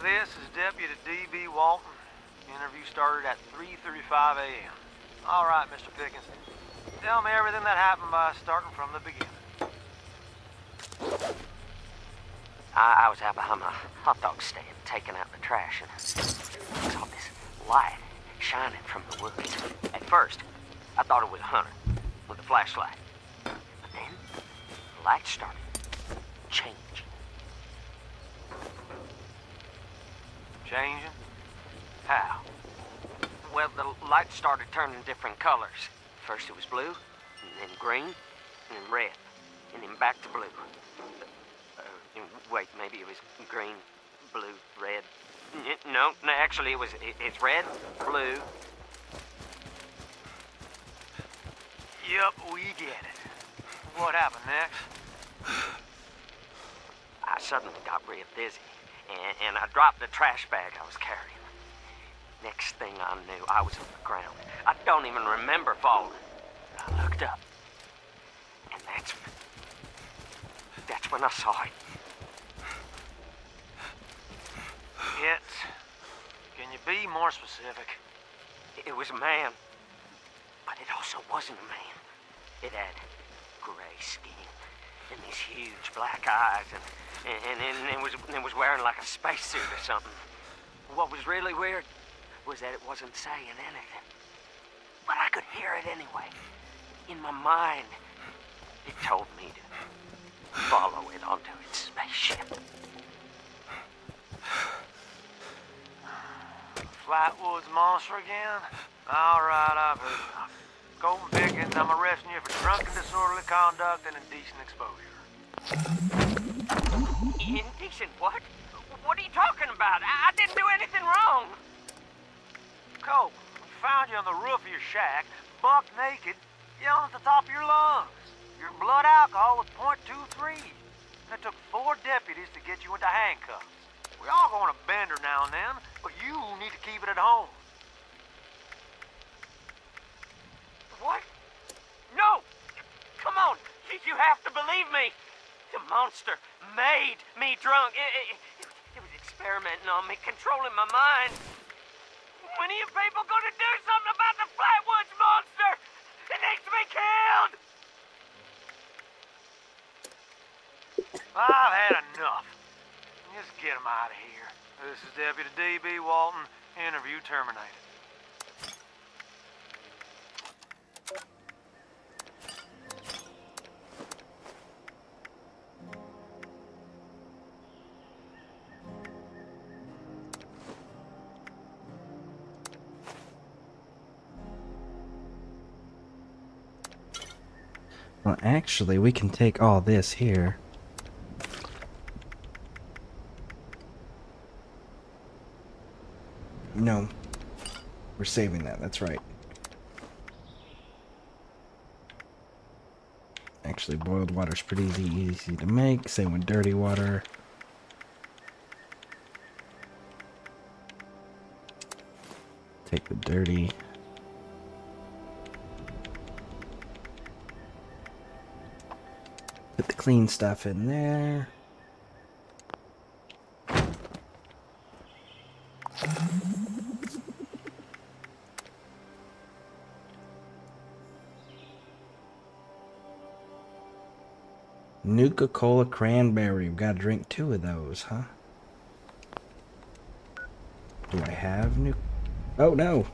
This is Deputy D.B. Walton. Interview started at 3:35 a.m. All right, Mr. Pickens. Tell me everything that happened by starting from the beginning. I was out behind my hot dog stand, taking out the trash, and I saw this light shining from the woods. At first, I thought it was a hunter with a flashlight. But then, the light started changing. changing? How? Well, the lights started turning different colors. First it was blue, and then green, and then red, and then back to blue. Wait, maybe it was green, blue, red. No, actually it's red, blue. Yep, we get it. What happened next? I suddenly got real dizzy, and I dropped the trash bag I was carrying. Next thing I knew, I was on the ground. I don't even remember falling. I looked up, and that's when I saw it. Can you be more specific? It was a man, but it also wasn't a man. It had gray skin and these huge black eyes, and it was wearing like a spacesuit or something. What was really weird was that it wasn't saying anything, but I could hear it anyway. In my mind, it told me to follow it onto its spaceship. Flatwoods monster again? All right, I've heard enough. Colton Pickens, I'm arresting you for drunken disorderly conduct and indecent exposure. Indecent what? What are you talking about? I didn't do anything wrong. Colton, we found you on the roof of your shack, buck naked, yelling at the top of your lungs. Your blood alcohol was .23. It took 4 deputies to get you into handcuffs. We all go on a bender now and then, but you need to keep it at home. What? No! Come on! You have to believe me! The monster made me drunk. It was experimenting on me, controlling my mind. When are you people gonna do something about the Flatwoods monster? It needs to be killed! I've had enough. Just get him out of here. This is Deputy D.B. Walton. Interview terminated. Well, actually, we can take all this here. No. We're saving that, that's right. Actually, boiled water's pretty easy to make. Same with dirty water. Take the dirty. Put the clean stuff in there. Nuka-Cola cranberry. We've got to drink 2 of those, huh? Do I have Nuka? Oh, no.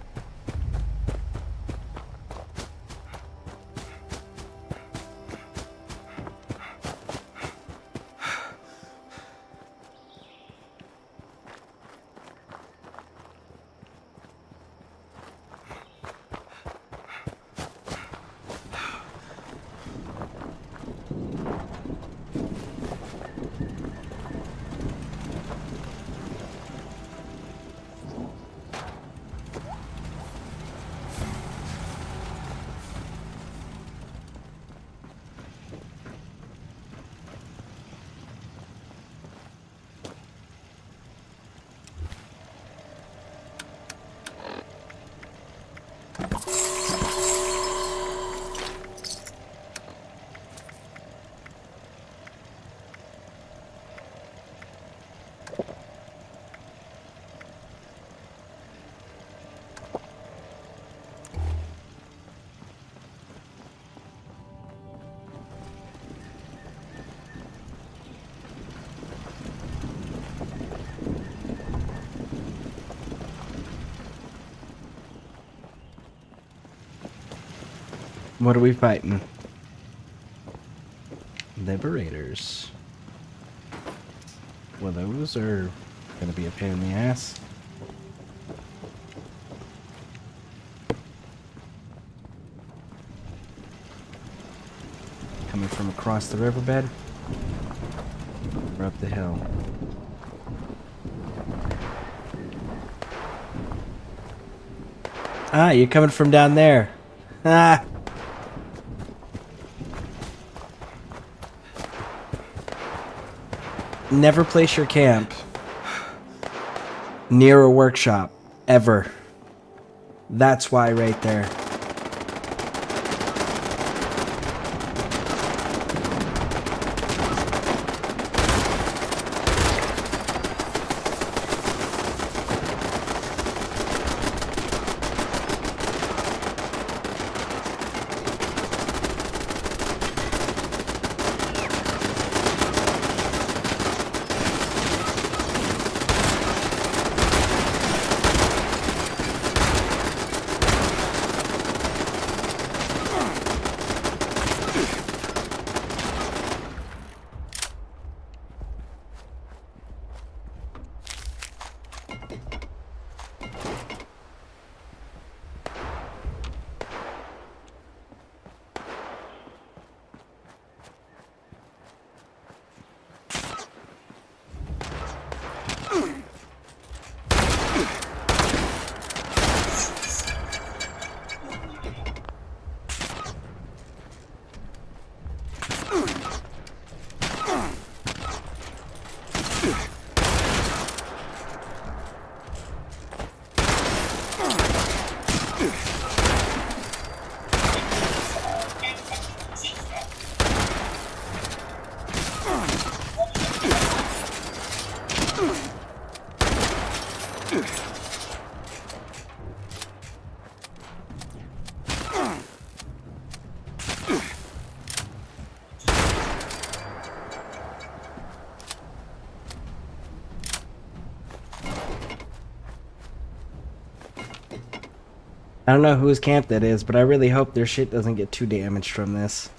What are we fighting? Liberators. Well, those are gonna be a pain in the ass. across the riverbed or up the hill. Ah, you're coming from down there. Ah. Never place your camp near a workshop, ever. That's why right there. I don't know whose camp that is, but I really hope their shit doesn't get too damaged from this.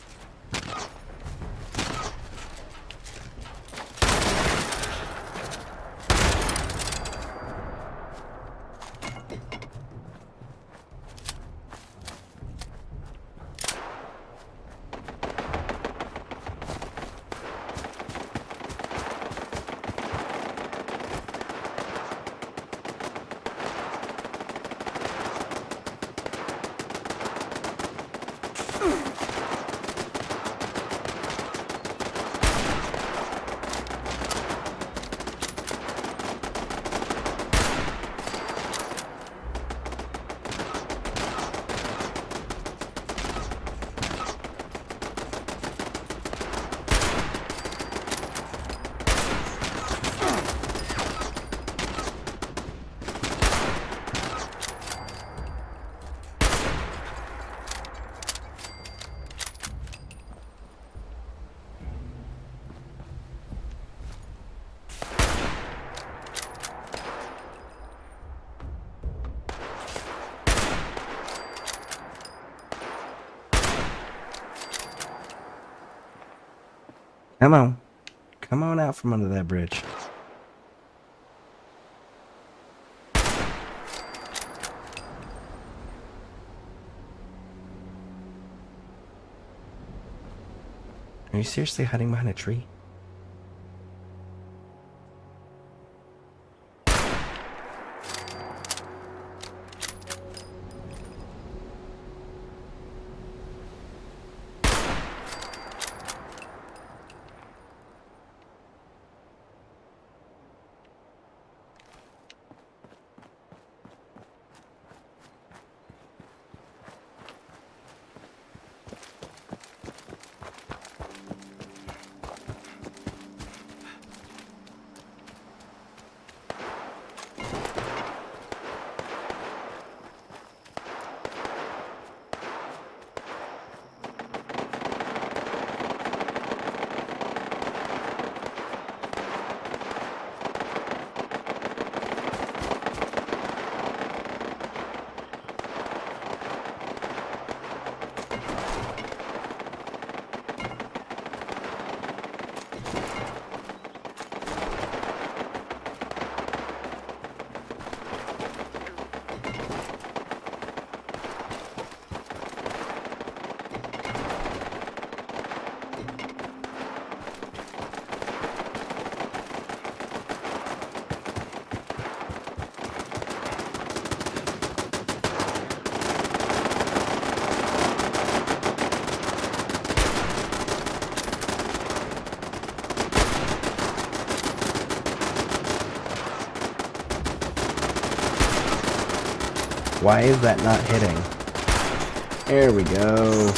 Come on. Come on out from under that bridge. Are you seriously hiding behind a tree? Why is that not hitting? There we go.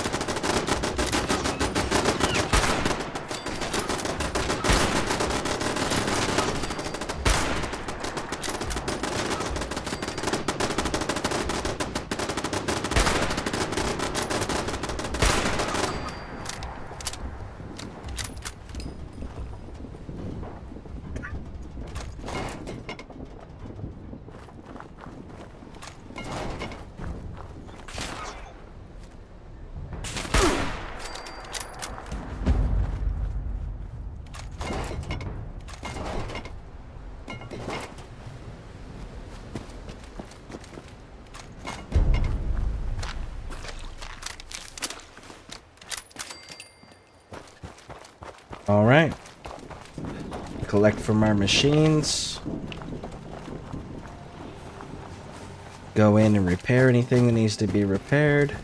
All right. Collect from our machines. Go in and repair anything that needs to be repaired.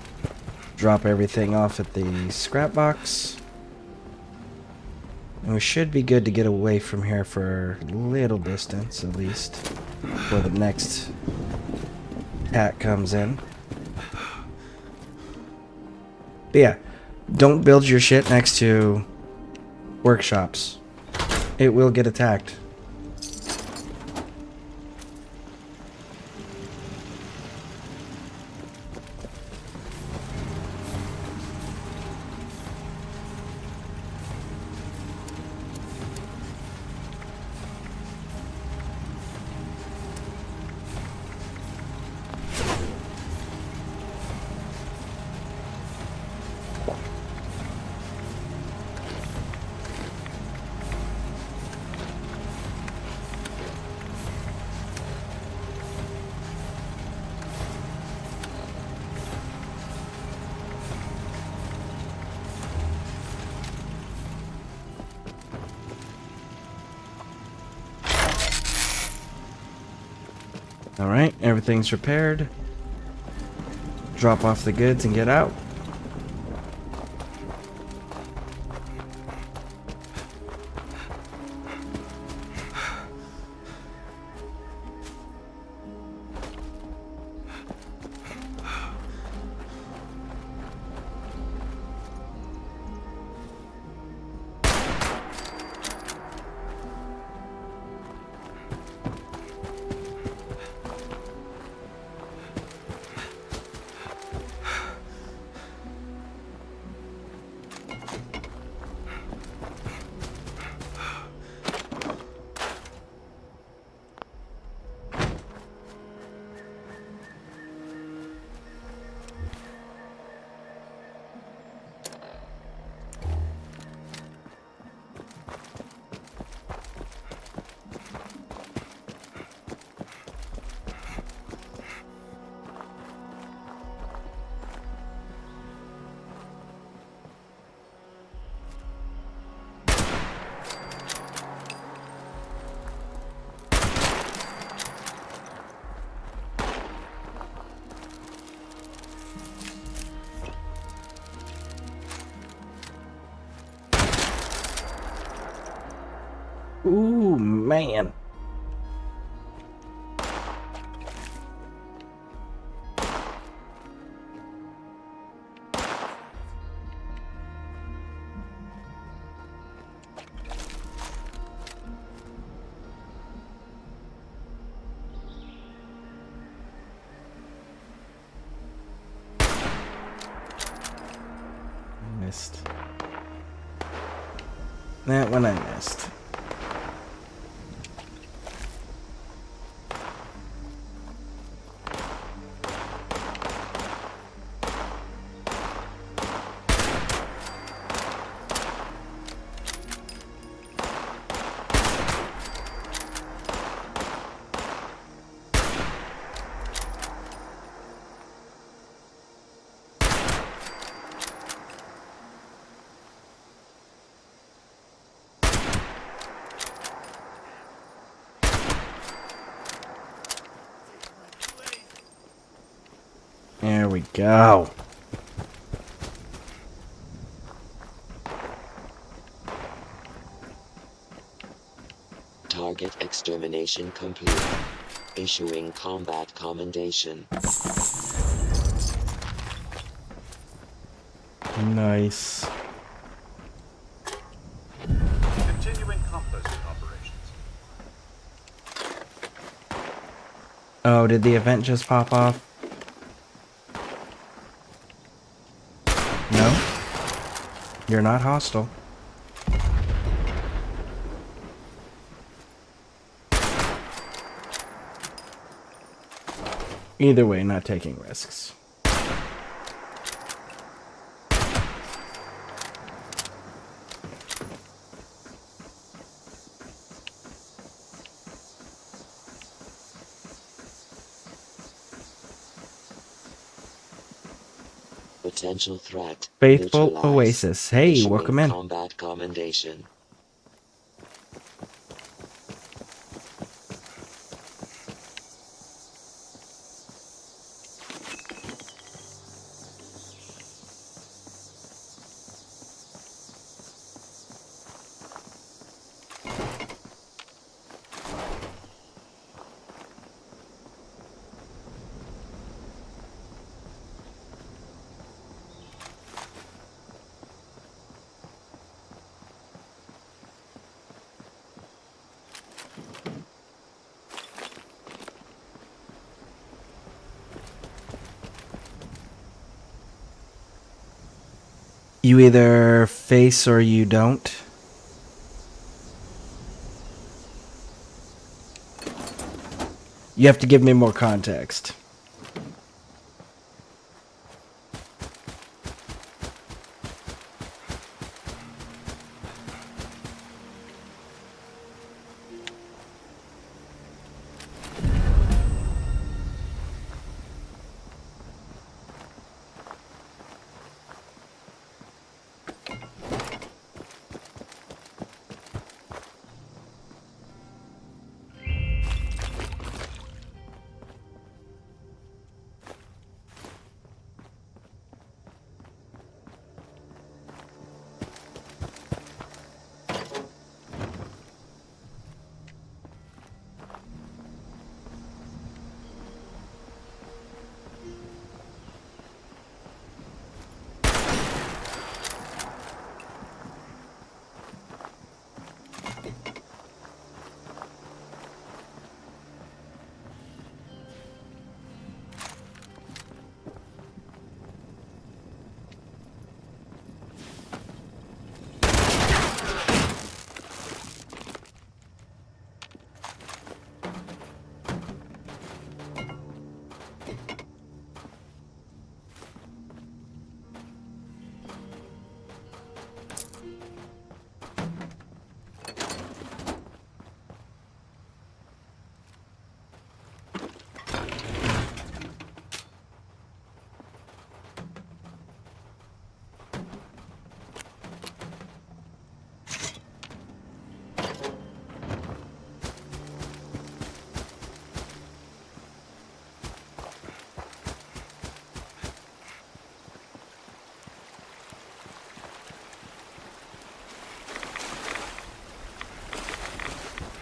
Drop everything off at the scrap box. And we should be good to get away from here for a little distance, at least, before the next attack comes in. But yeah, don't build your shit next to workshops. It will get attacked. Alright, everything's repaired. Drop off the goods and get out. Ooh, man. Missed. That one I missed. There we go. Target extermination complete. Issuing combat commendation. Nice. Continuing composting operations. Oh, did the event just pop off? No? You're not hostile. Either way, not taking risks. Potential threat. Faithful Neutralized. Oasis. Hey, Issuing welcome in. combat commendation. You either face or you don't. You have to give me more context.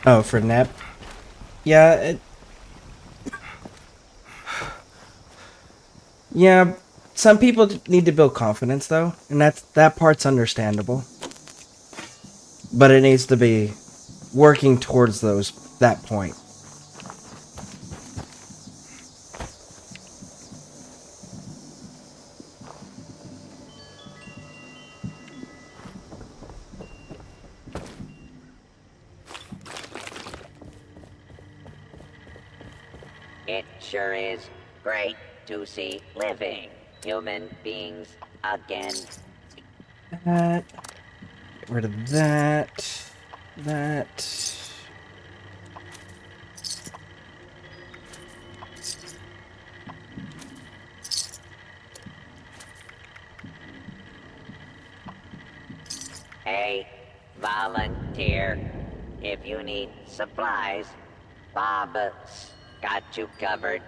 Oh, for Nep? Yeah, yeah, some people need to build confidence, though, and that part's understandable. But it needs to be working towards that point. It sure is great to see living human beings again. That. Get rid of that. That. Hey, volunteer. If you need supplies, Bob's got you covered.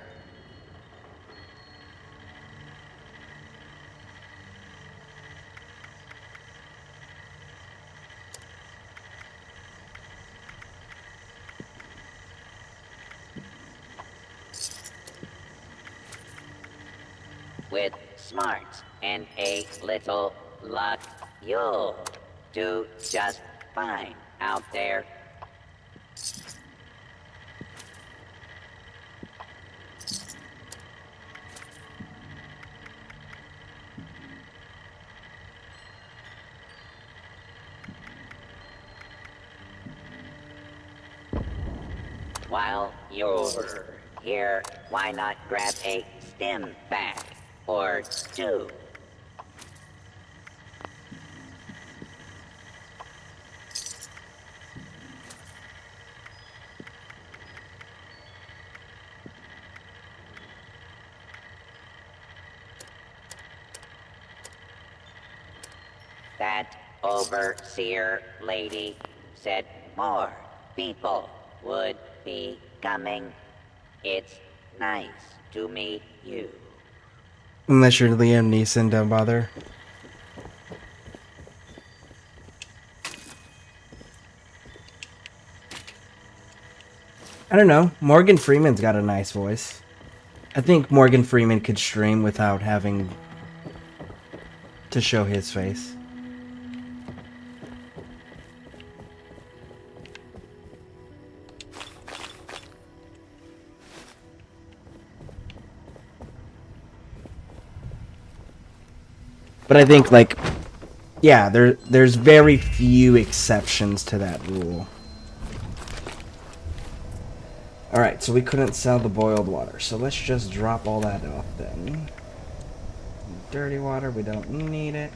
With smarts and a little luck, you'll do just fine out there. While you're here, why not grab a stim pack or two? That overseer lady said more people would be coming. It's nice to meet you. Unless you're Liam Neeson, don't bother. I don't know. Morgan Freeman's got a nice voice. I think Morgan Freeman could stream without having to show his face. But I think, like, yeah, there's very few exceptions to that rule. Alright, so we couldn't sell the boiled water, so let's just drop all that off then. Dirty water, we don't need it.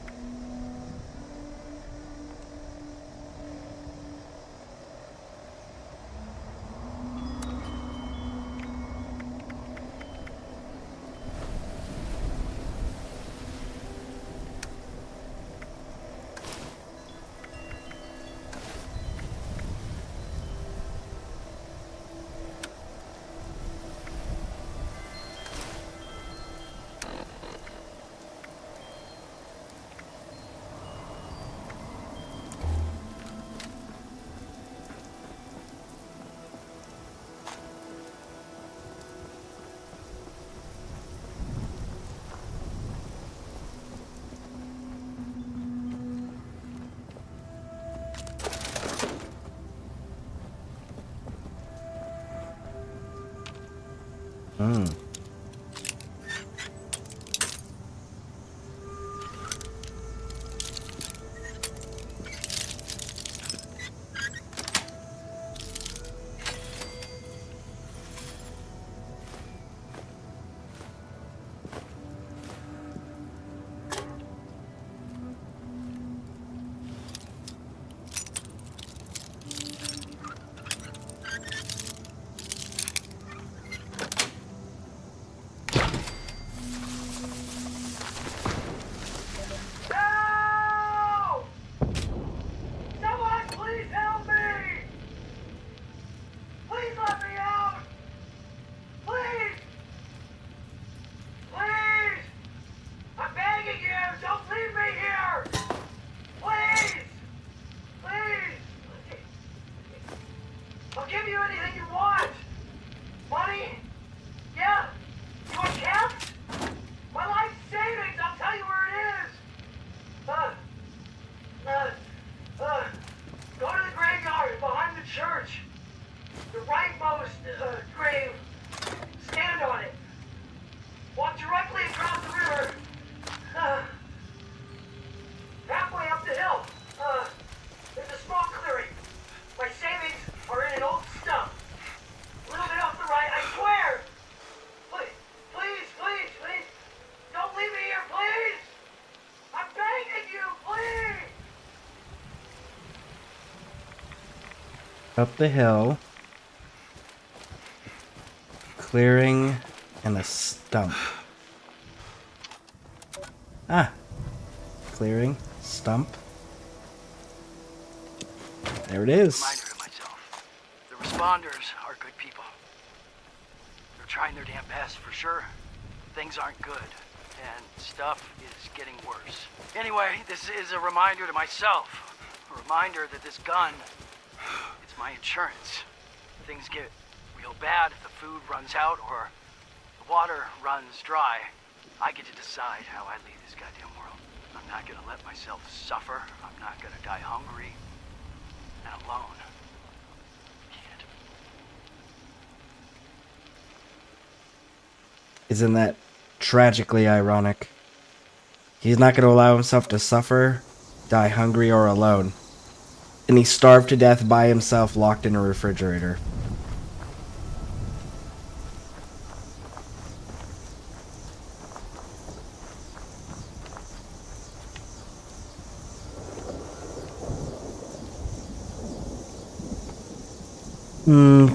Up the hill. Clearing and a stump. Ah. Clearing, stump. There it is. Reminder to myself. The responders are good people. They're trying their damn best for sure. Things aren't good. And stuff is getting worse. Anyway, this is a reminder to myself. A reminder that this gun, it's my insurance. Things get real bad if the food runs out or the water runs dry. I get to decide how I leave this goddamn world. I'm not gonna let myself suffer. I'm not gonna die hungry and alone. Can't. Isn't that tragically ironic? He's not going to allow himself to suffer, die hungry, or alone. And he starved to death by himself, locked in a refrigerator.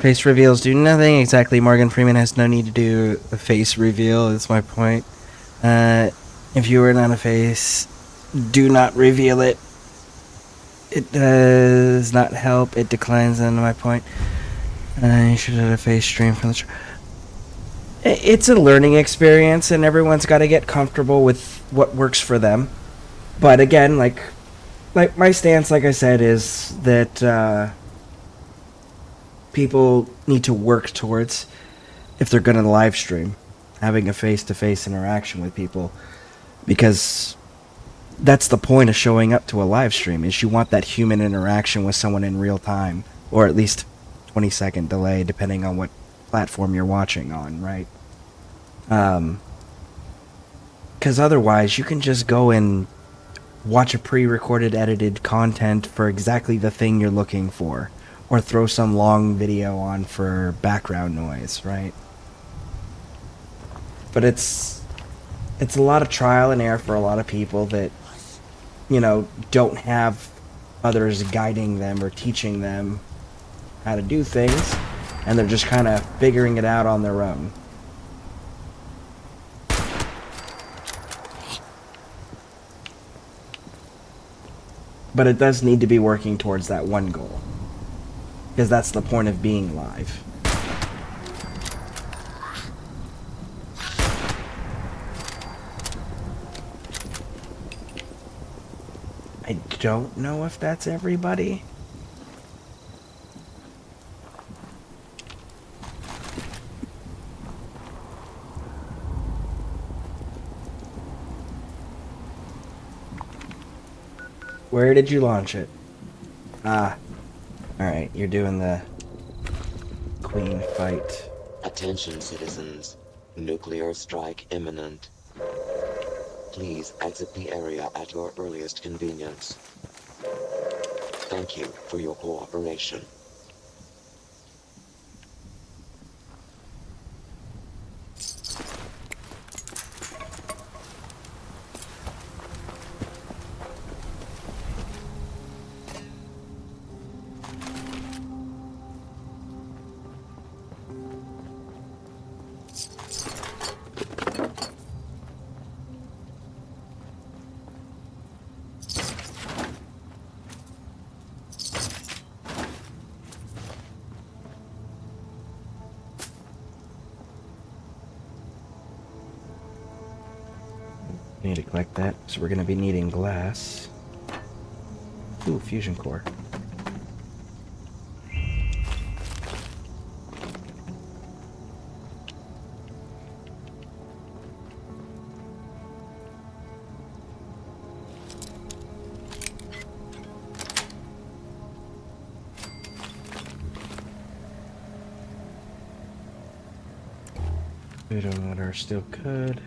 Face reveals do nothing. Exactly. Morgan Freeman has no need to do a face reveal. That's my point. If you were not a face, do not reveal it. It does not help. It declines on my point. You should have a face stream from the... It's a learning experience, and everyone's got to get comfortable with what works for them. But again, like my stance, like I said, is that people need to work towards, if they're going to live stream, having a face-to-face interaction with people, because that's the point of showing up to a live stream, is you want that human interaction with someone in real time, or at least 20-second delay, depending on what platform you're watching on, right? Because otherwise, you can just go and watch a pre-recorded, edited content for exactly the thing you're looking for, or throw some long video on for background noise, right? But it's a lot of trial and error for a lot of people that, you know, don't have others guiding them or teaching them how to do things, and they're just kind of figuring it out on their own. But it does need to be working towards that one goal, because that's the point of being live. I don't know if that's everybody. Where did you launch it? Ah. Alright, you're doing the queen fight. Attention, citizens. Nuclear strike imminent. Please exit the area at your earliest convenience. Thank you for your cooperation. Need to collect that, so we're gonna be needing glass. Ooh, fusion core. Food and water are still good.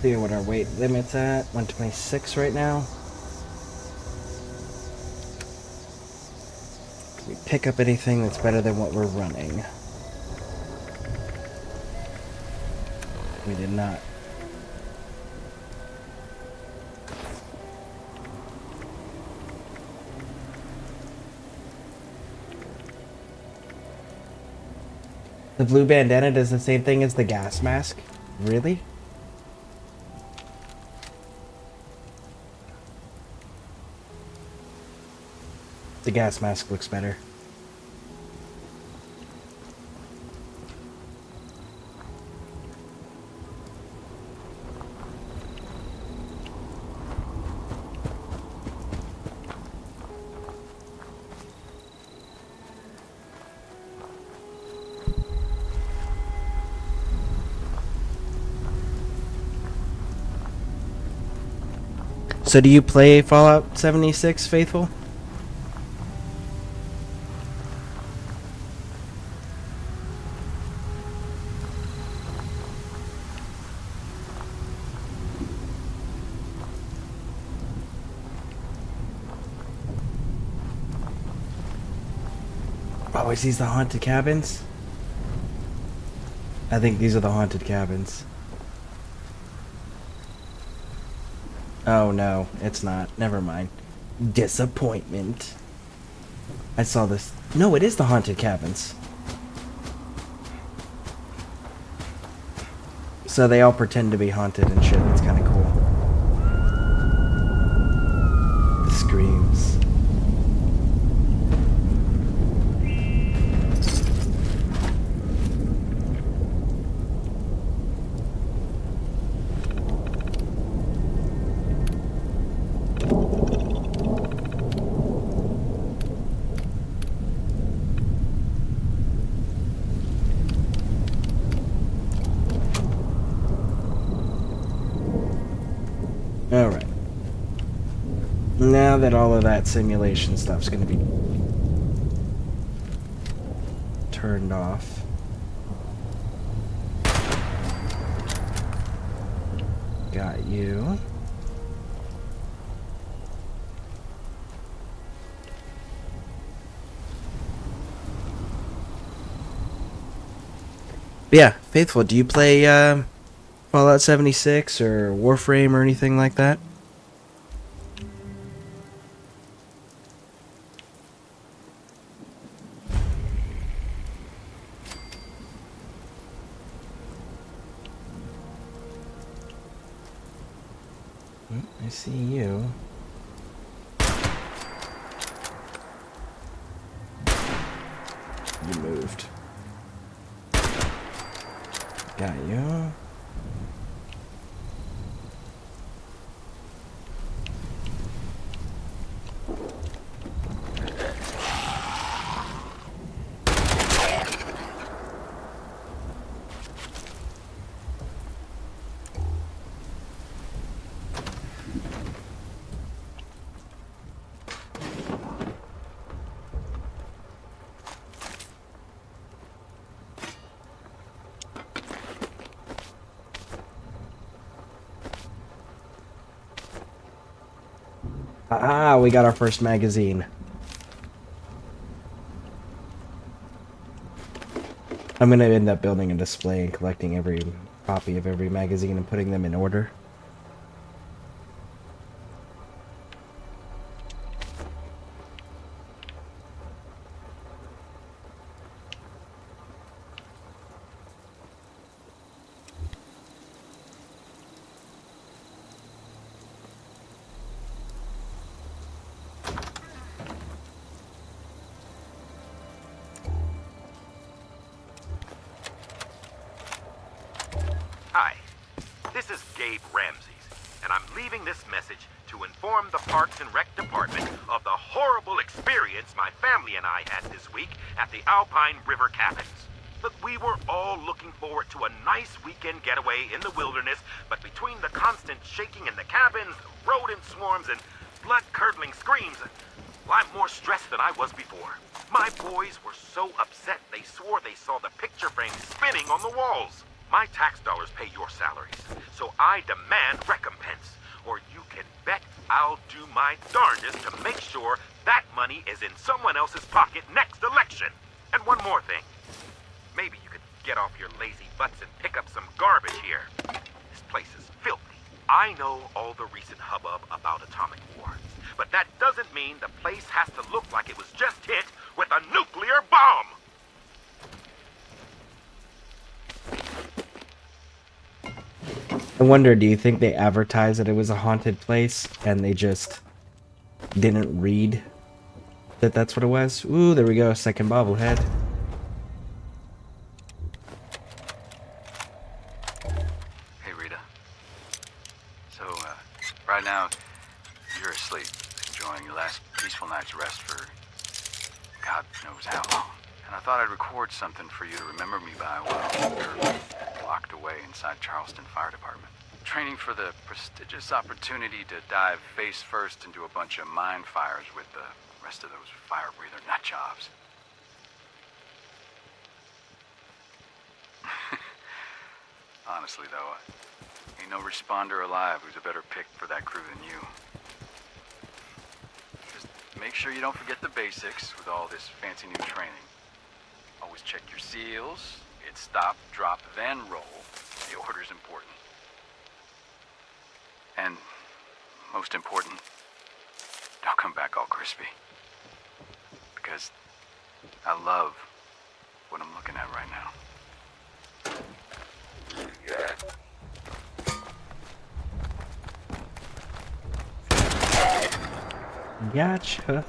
See what our weight limit's at. 126 right now. Can we pick up anything that's better than what we're running? We did not. The blue bandana does the same thing as the gas mask? Really? The gas mask looks better. So do you play Fallout 76, Faithful? Oh, is these the haunted cabins? I think these are the haunted cabins. Oh no, it's not. Never mind. Disappointment. I saw this. No, it is the haunted cabins. So they all pretend to be haunted and shit. It's kind of cool. The screams. Alright. Now that all of that simulation stuff's gonna be turned off. Got you. Yeah, Faithful, do you play Fallout 76 or Warframe or anything like that? I see you. You moved. Got you. Ah, we got our first magazine. I'm gonna end up building a display and collecting every copy of every magazine and putting them in order. Hi, this is Gabe Ramses, and I'm leaving this message to inform the Parks and Rec Department of the horrible experience my family and I had this week at the Alpine River Cabins. Look, we were all looking forward to a nice weekend getaway in the wilderness, but between the constant shaking in the cabins, rodent swarms, and blood-curdling screams, well, I'm more stressed than I was before. My boys were so upset they swore they saw the picture frames spinning on the walls. My tax dollars pay your salaries, so I demand recompense, or you can bet I'll do my darndest to make sure that money is in someone else's pocket next election. And one more thing. Maybe you could get off your lazy butts and pick up some garbage here. This place is filthy. I know all the recent hubbub about atomic war, but that doesn't mean the place has to look like it was just hit with a nuclear bomb! I wonder, do you think they advertised that it was a haunted place and they just didn't read that that's what it was? Ooh, there we go. Second bobblehead. Hey, Rita. So, right now, you're asleep, enjoying your last peaceful night's rest for God knows how long. And I thought I'd record something for you to remember me by while you're locked away inside Charleston Fire Department. Training for the prestigious opportunity to dive face first into a bunch of mine fires with the rest of those fire breather nut jobs. Honestly, though, ain't no responder alive who's a better pick for that crew than you. Just make sure you don't forget the basics with all this fancy new training. Always check your seals, hit stop, drop, then roll. The order's important. And, most important, don't come back all crispy. Because I love what I'm looking at right now. Gotcha.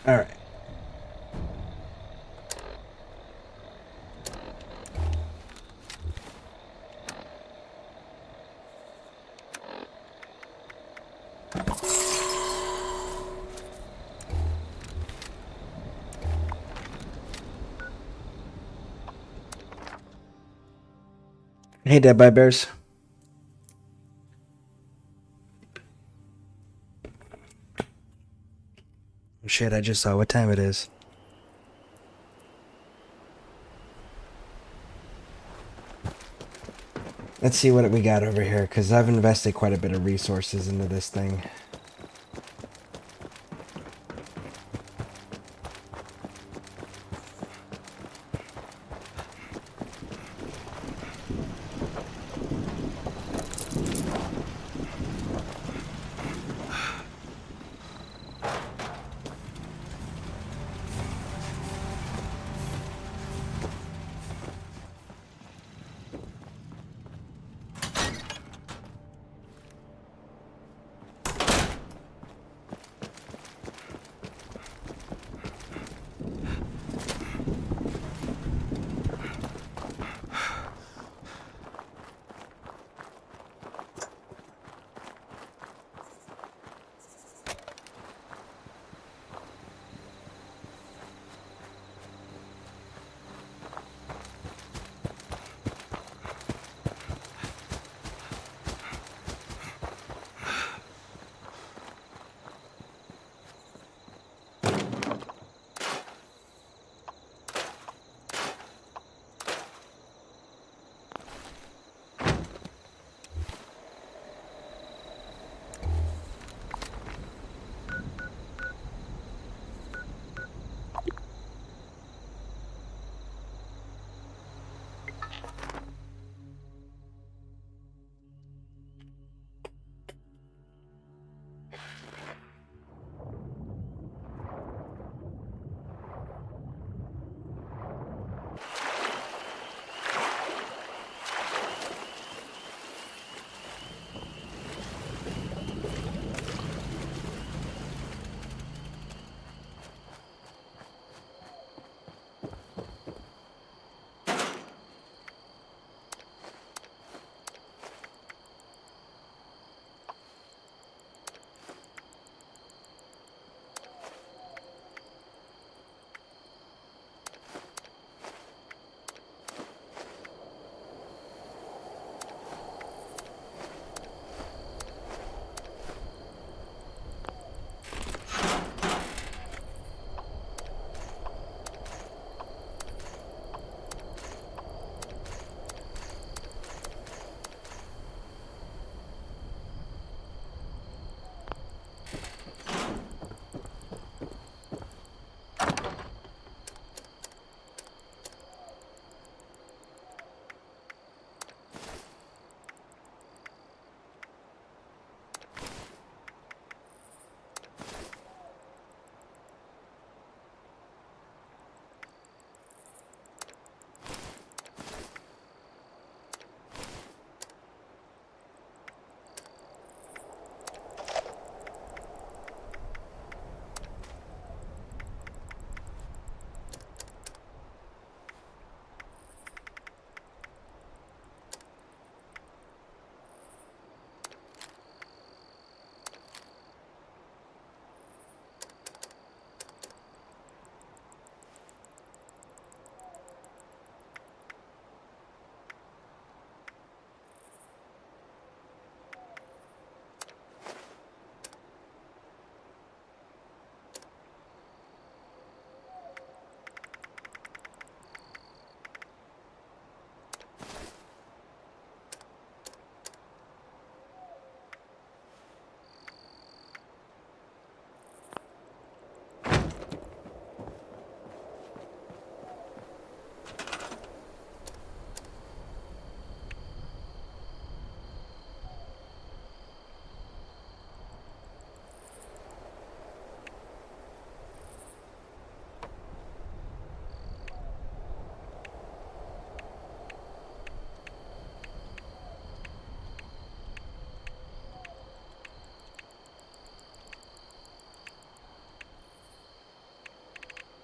All right. Hey, Dead by Bears. Oh, shit, I just saw what time it is. Let's see what we got over here, because I've invested quite a bit of resources into this thing.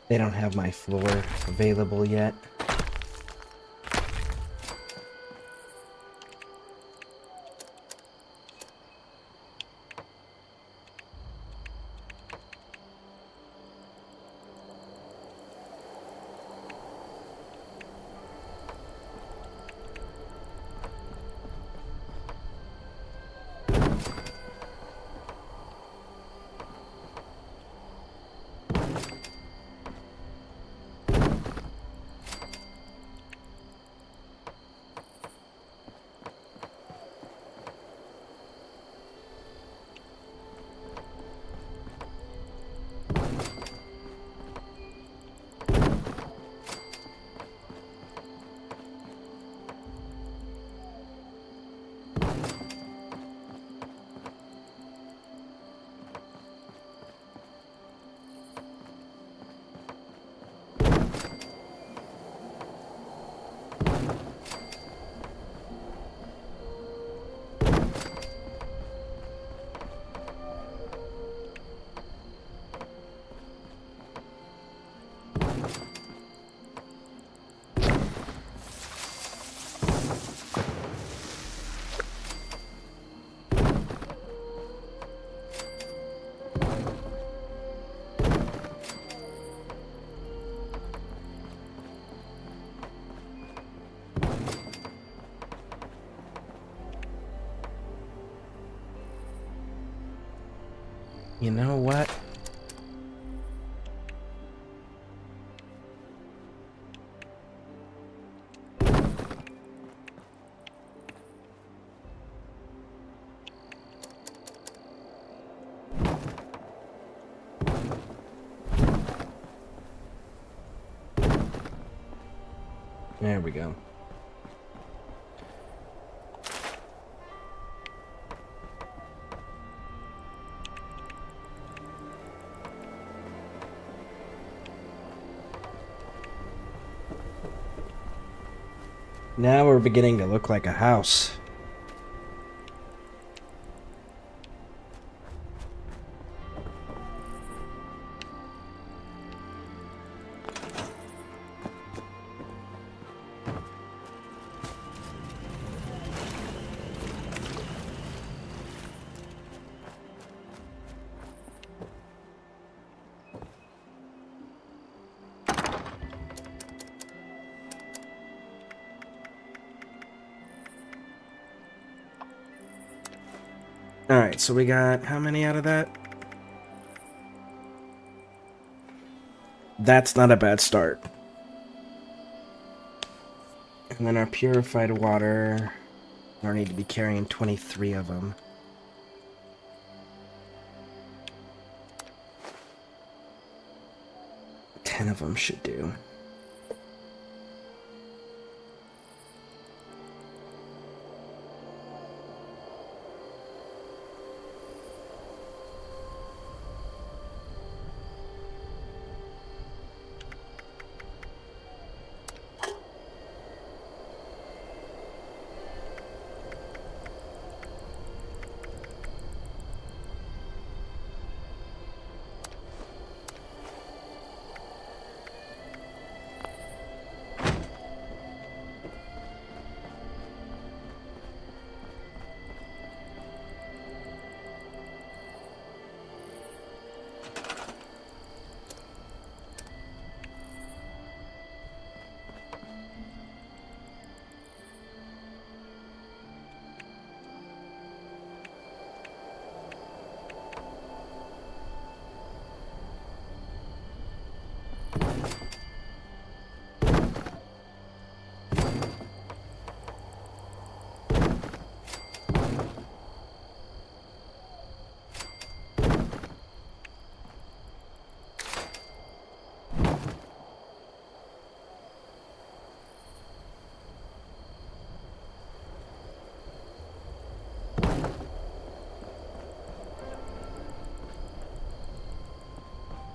They don't have my floor available yet. You know what? There we go. Now we're beginning to look like a house. Alright, so we got how many out of that? That's not a bad start. And then our purified water, I need to be carrying 23 of them. 10 of them should do.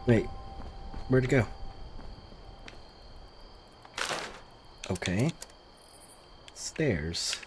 Wait, where'd it go? Okay. Stairs.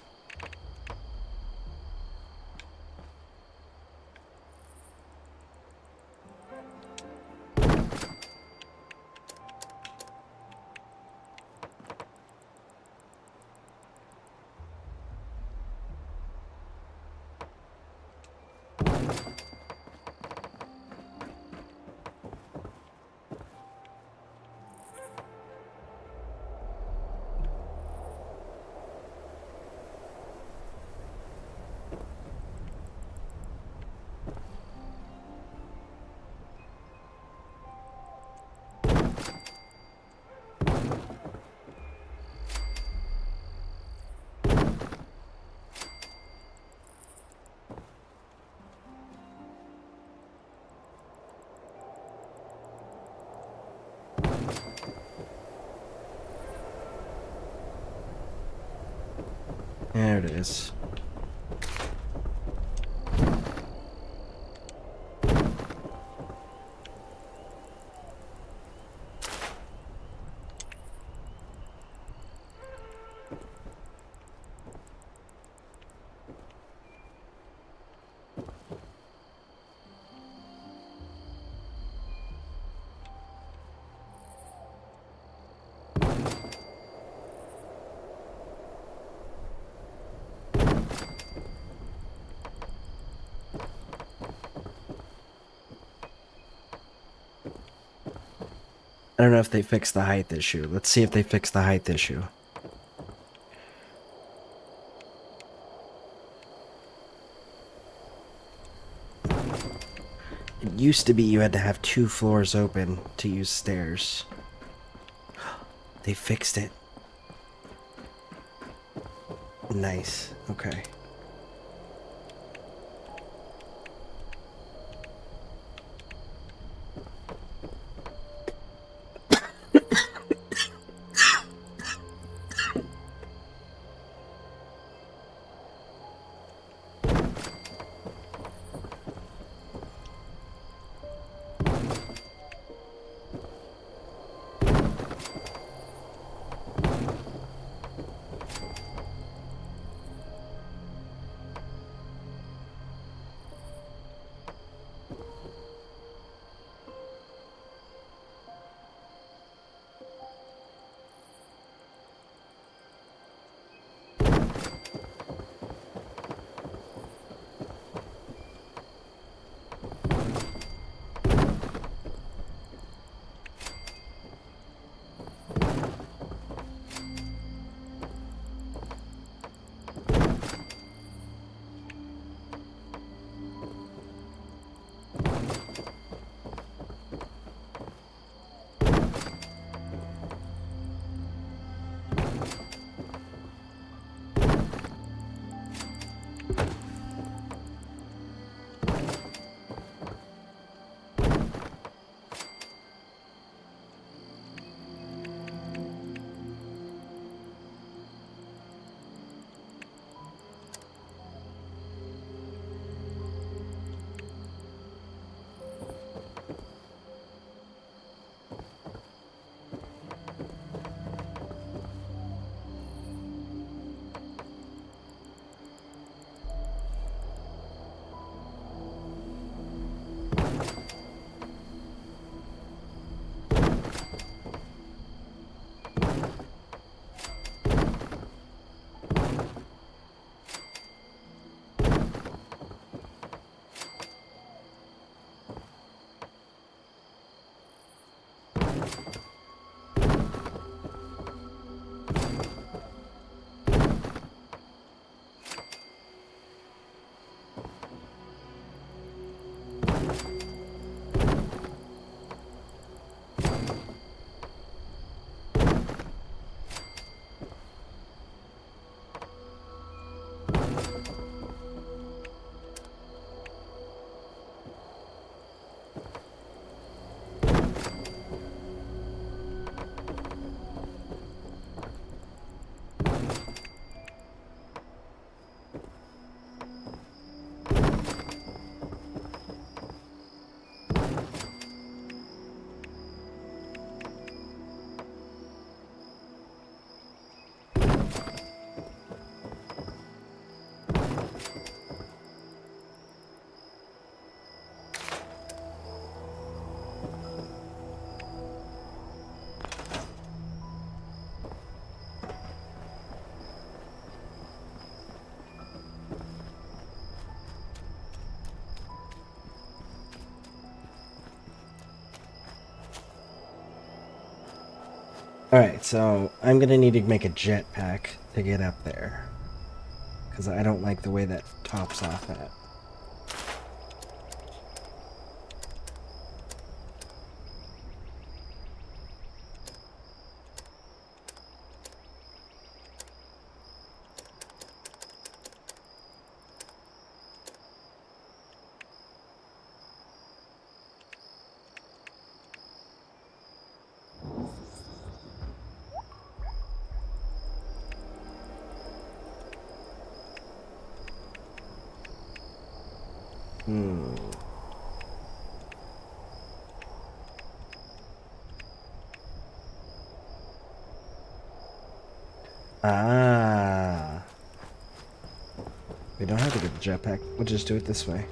There it is. I don't know if they fixed the height issue. Let's see if they fix the height issue. It used to be you had to have 2 floors open to use stairs. They fixed it. Nice. Okay. Alright, so I'm gonna need to make a jetpack to get up there. Because I don't like the way that tops off at. Hmm. Ah. We don't have to get the jetpack. We'll just do it this way.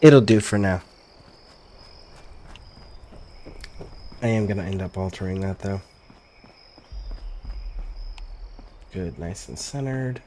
It'll do for now. I am gonna end up altering that though. Good, nice and centered.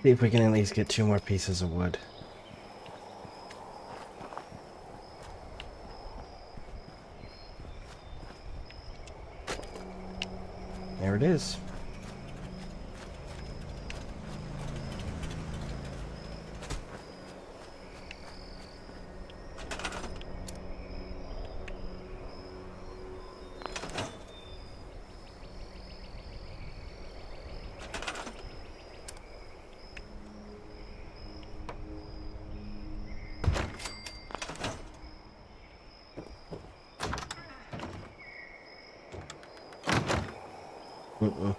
See if we can at least get 2 more pieces of wood. There it is. Mm-mm.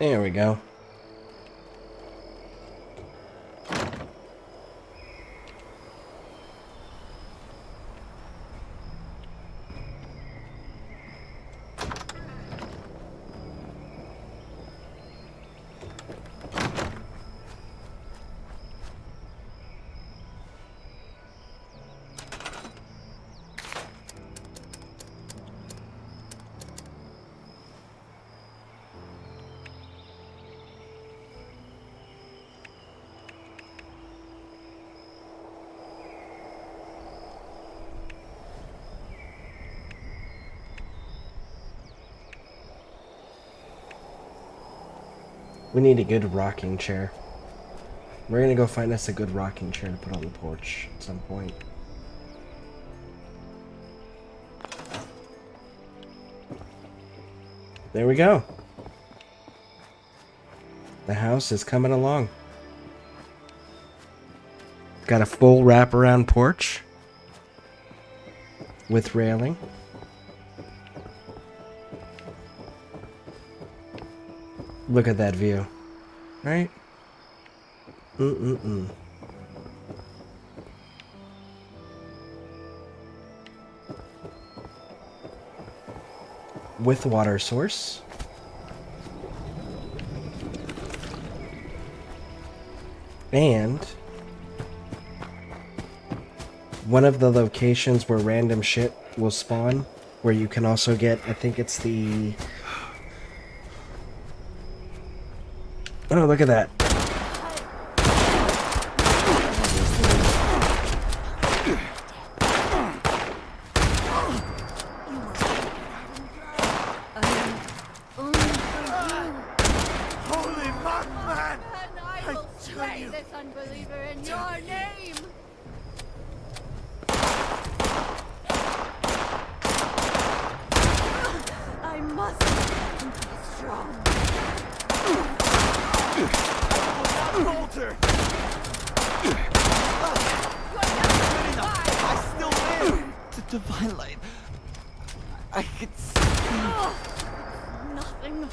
There we go. We need a good rocking chair. We're gonna go find us a good rocking chair to put on the porch at some point. There we go. The house is coming along. Got a full wraparound porch with railing. Look at that view, right? With water source. And one of the locations where random shit will spawn, where you can also get, I think it's the... Oh, look at that. Holy Mothman! And I will slay this unbeliever in your name! I must be strong. Walter! I still live! The divine light. I could see. Nothing.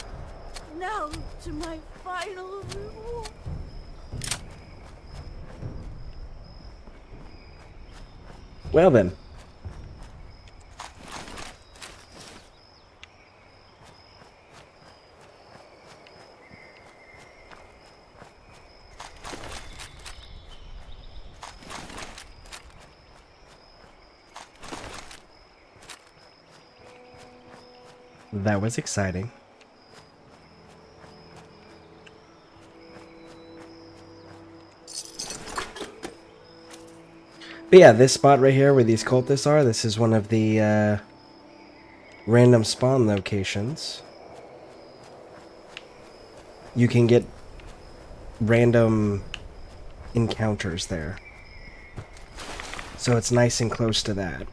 Now to my final reward. Well then. That was exciting. But yeah, this spot right here where these cultists are, this is one of the random spawn locations. You can get random encounters there. So it's nice and close to that.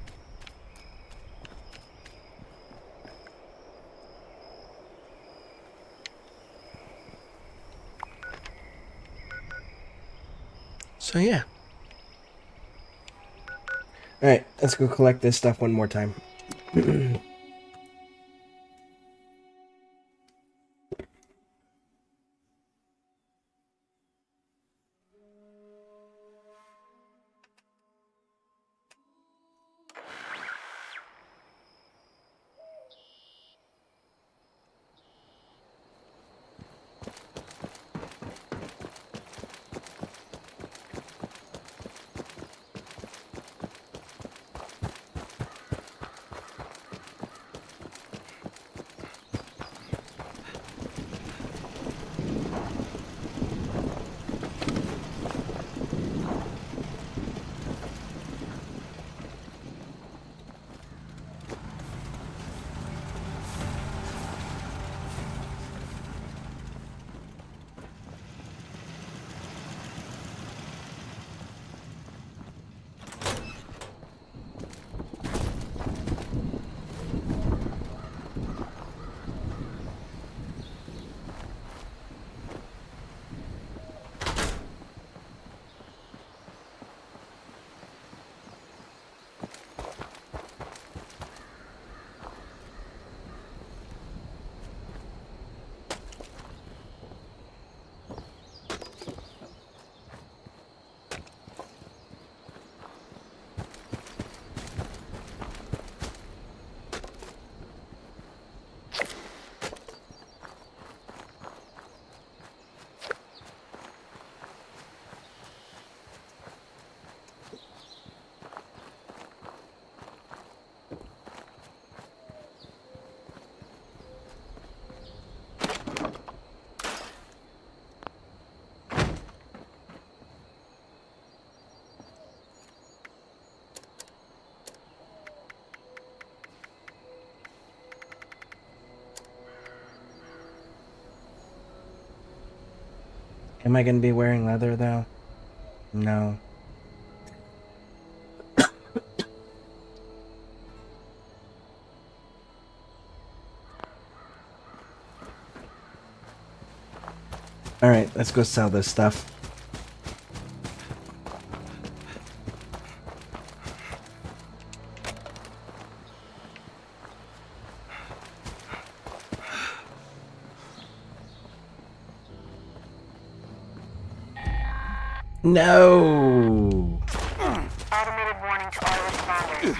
So yeah. Alright, let's go collect this stuff one more time. Am I gonna be wearing leather though? No. Alright, let's go sell this stuff. No! Automated warning to all responders.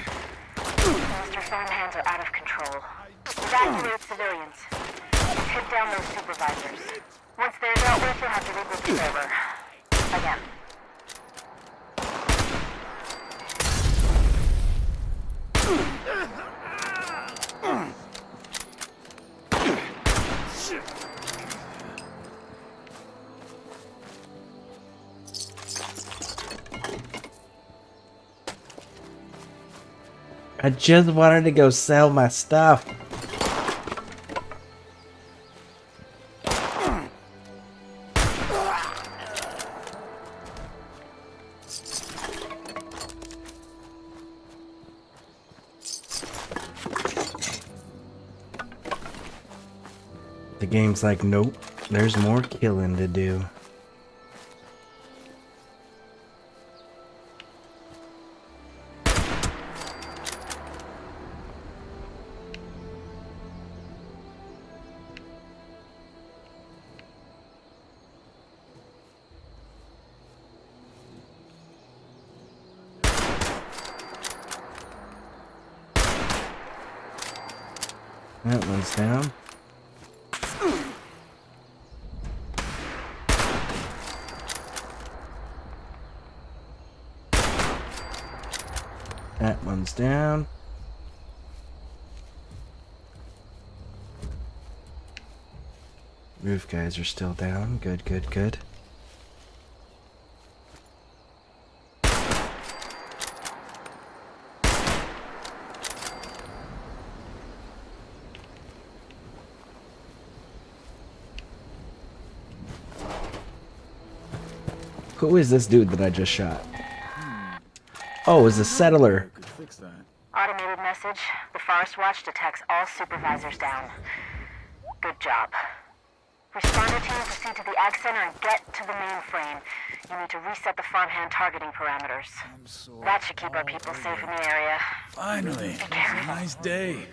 Mr. Farmhands are out of control. Evacuate civilians. Take down those supervisors. Once they're dealt with, you'll have to reboot the server. Again. I just wanted to go sell my stuff. The game's like, nope, there's more killing to do. That one's down. That one's down. Roof guys are still down. Good, good, good. Who is this dude that I just shot? Oh, it's a settler. Automated message. The Forest Watch detects all supervisors down. Good job. Responder team, proceed to the Ag Center and get to the mainframe. You need to reset the farmhand targeting parameters. That should keep our people safe in the area. Finally, it's a nice day.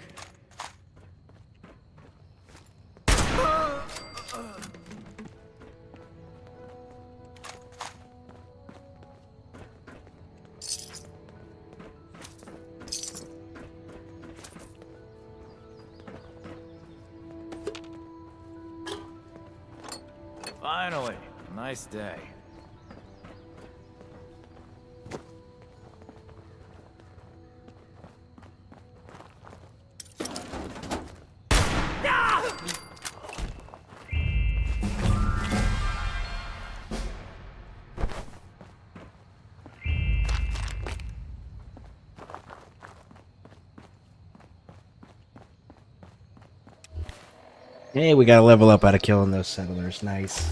Finally, a nice day. Hey, we got a level up out of killing those settlers. Nice.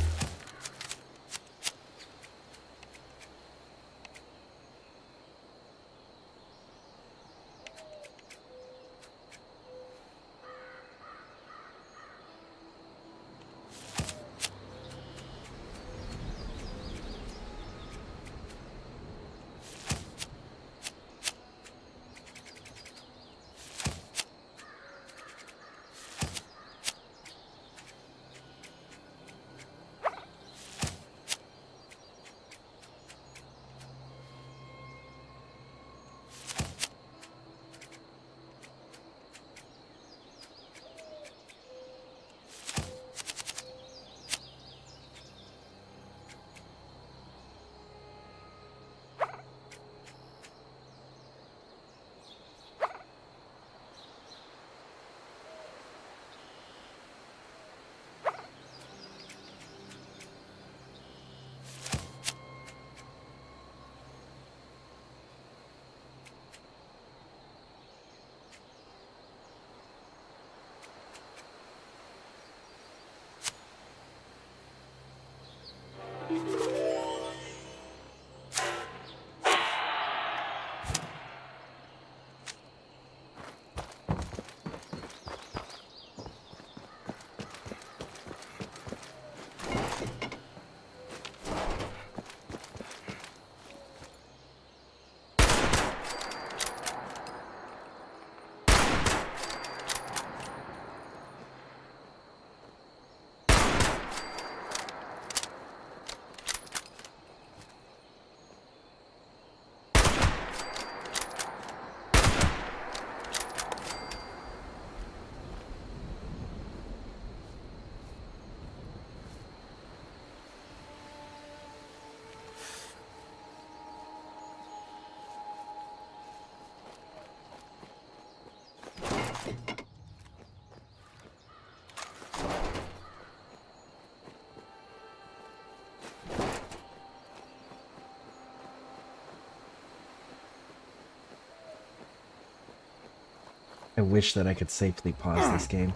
I wish that I could safely pause this game.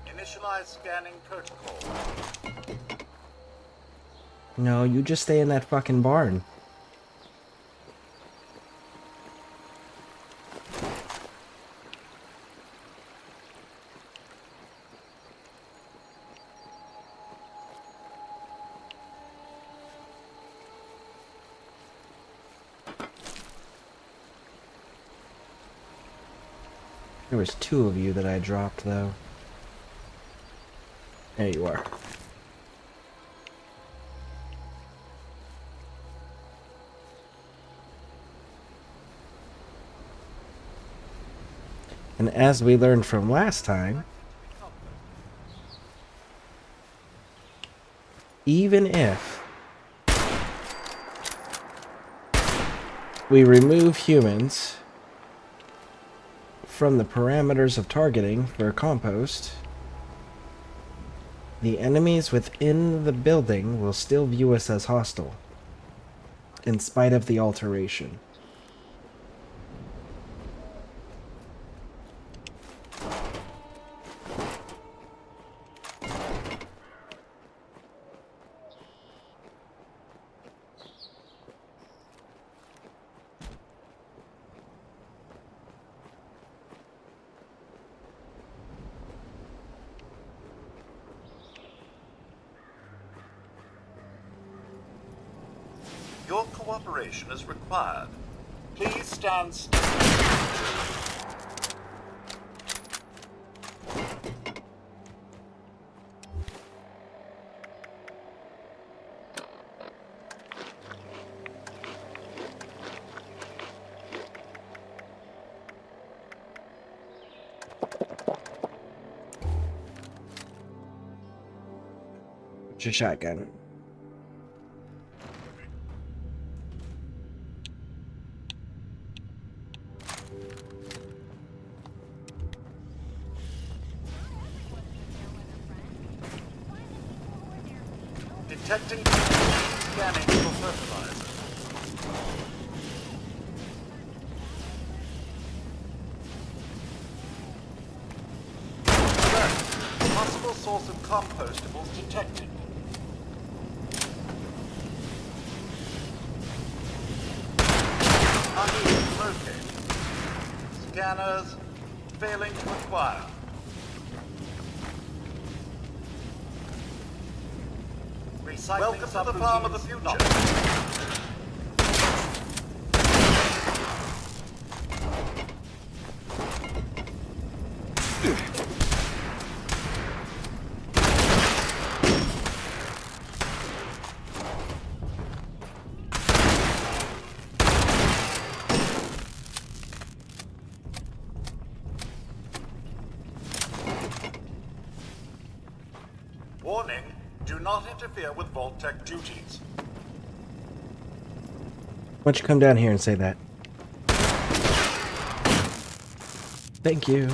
Initialize scanning protocol. No, you just stay in that fucking barn. There was 2 of you that I dropped, though. There you are. And as we learned from last time, even if we remove humans from the parameters of targeting for compost, the enemies within the building will still view us as hostile, in spite of the alteration. Your cooperation is required. Please stand still. It's a shotgun. Detecting scanning for fertilizer. Alert. Possible source of compostables detected. Uneven located. Scanners failing to acquire. Welcome to the farm of the future. Warning, do not interfere with Vault Tech duties. Why don't you come down here and say that? Thank you.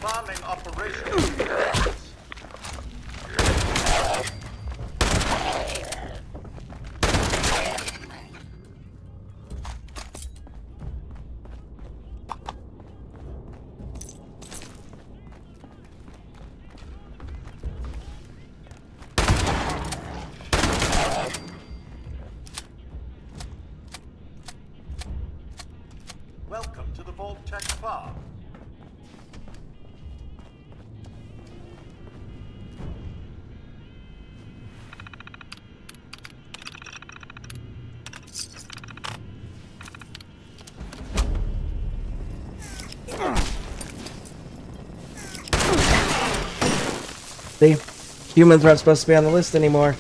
Farming operations. Welcome to the Vault Tech Farm. See? Humans aren't supposed to be on the list anymore.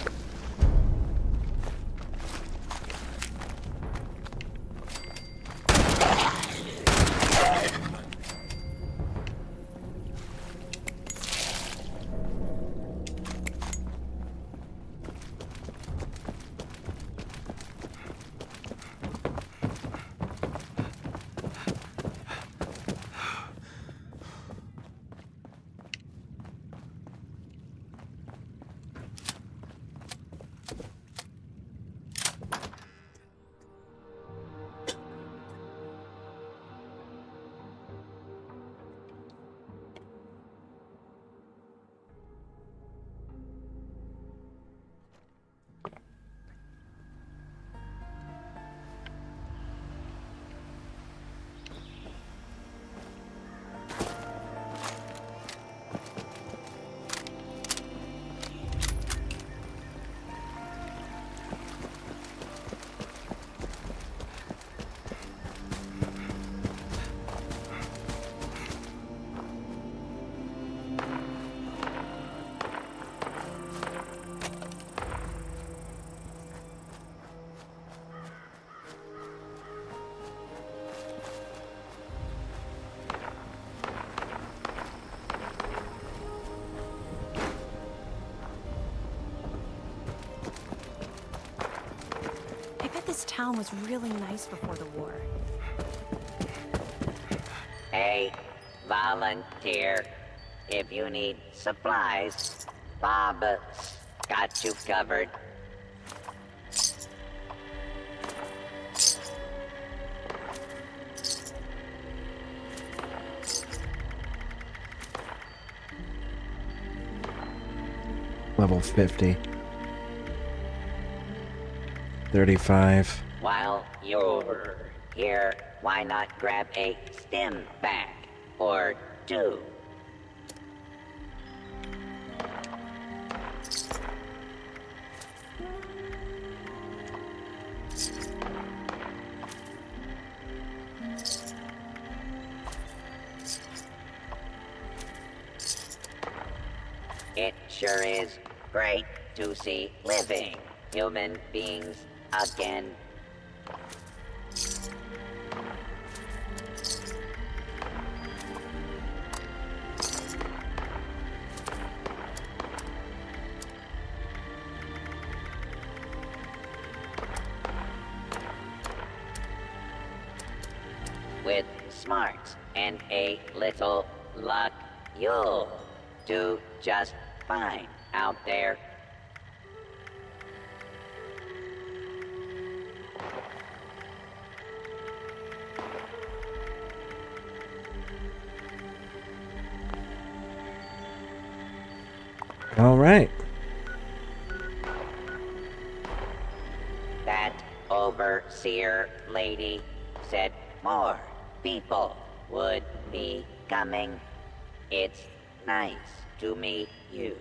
this town was really nice before the war. Hey, volunteer. If you need supplies, Bob's got you covered. Level 50. 35. While you're here, why not grab a stim pack or two? It sure is great to see living human beings again. With smarts and a little luck, you'll do just fine out there. All right. That overseer lady said more people would be coming. It's nice to meet you.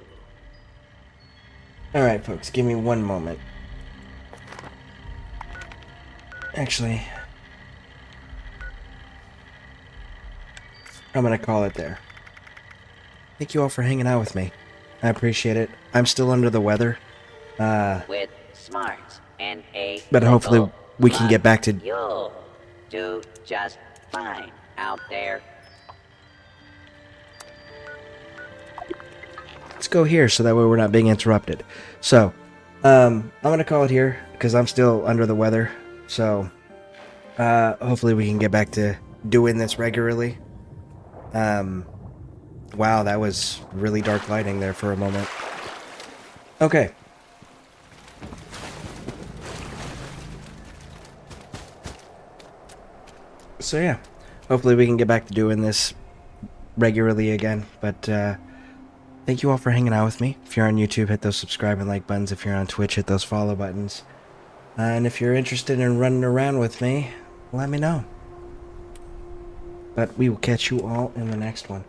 All right, folks, give me one moment. Actually, I'm gonna call it there. Thank you all for hanging out with me. I appreciate it. I'm still under the weather. With smarts and a But hopefully little we can get back to... you'll do just fine out there. Let's go here so that way we're not being interrupted. So, I'm gonna call it here because I'm still under the weather. So, hopefully we can get back to doing this regularly. Wow, that was really dark lighting there for a moment. Okay. So yeah, hopefully we can get back to doing this regularly again. But thank you all for hanging out with me. If you're on YouTube, hit those subscribe and like buttons. If you're on Twitch, hit those follow buttons. And if you're interested in running around with me, let me know. But we will catch you all in the next one.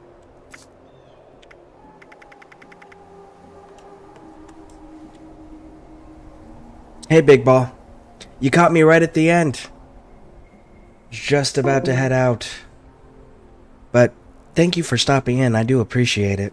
Hey, Big Ball. You caught me right at the end. Just about to head out. But thank you for stopping in. I do appreciate it.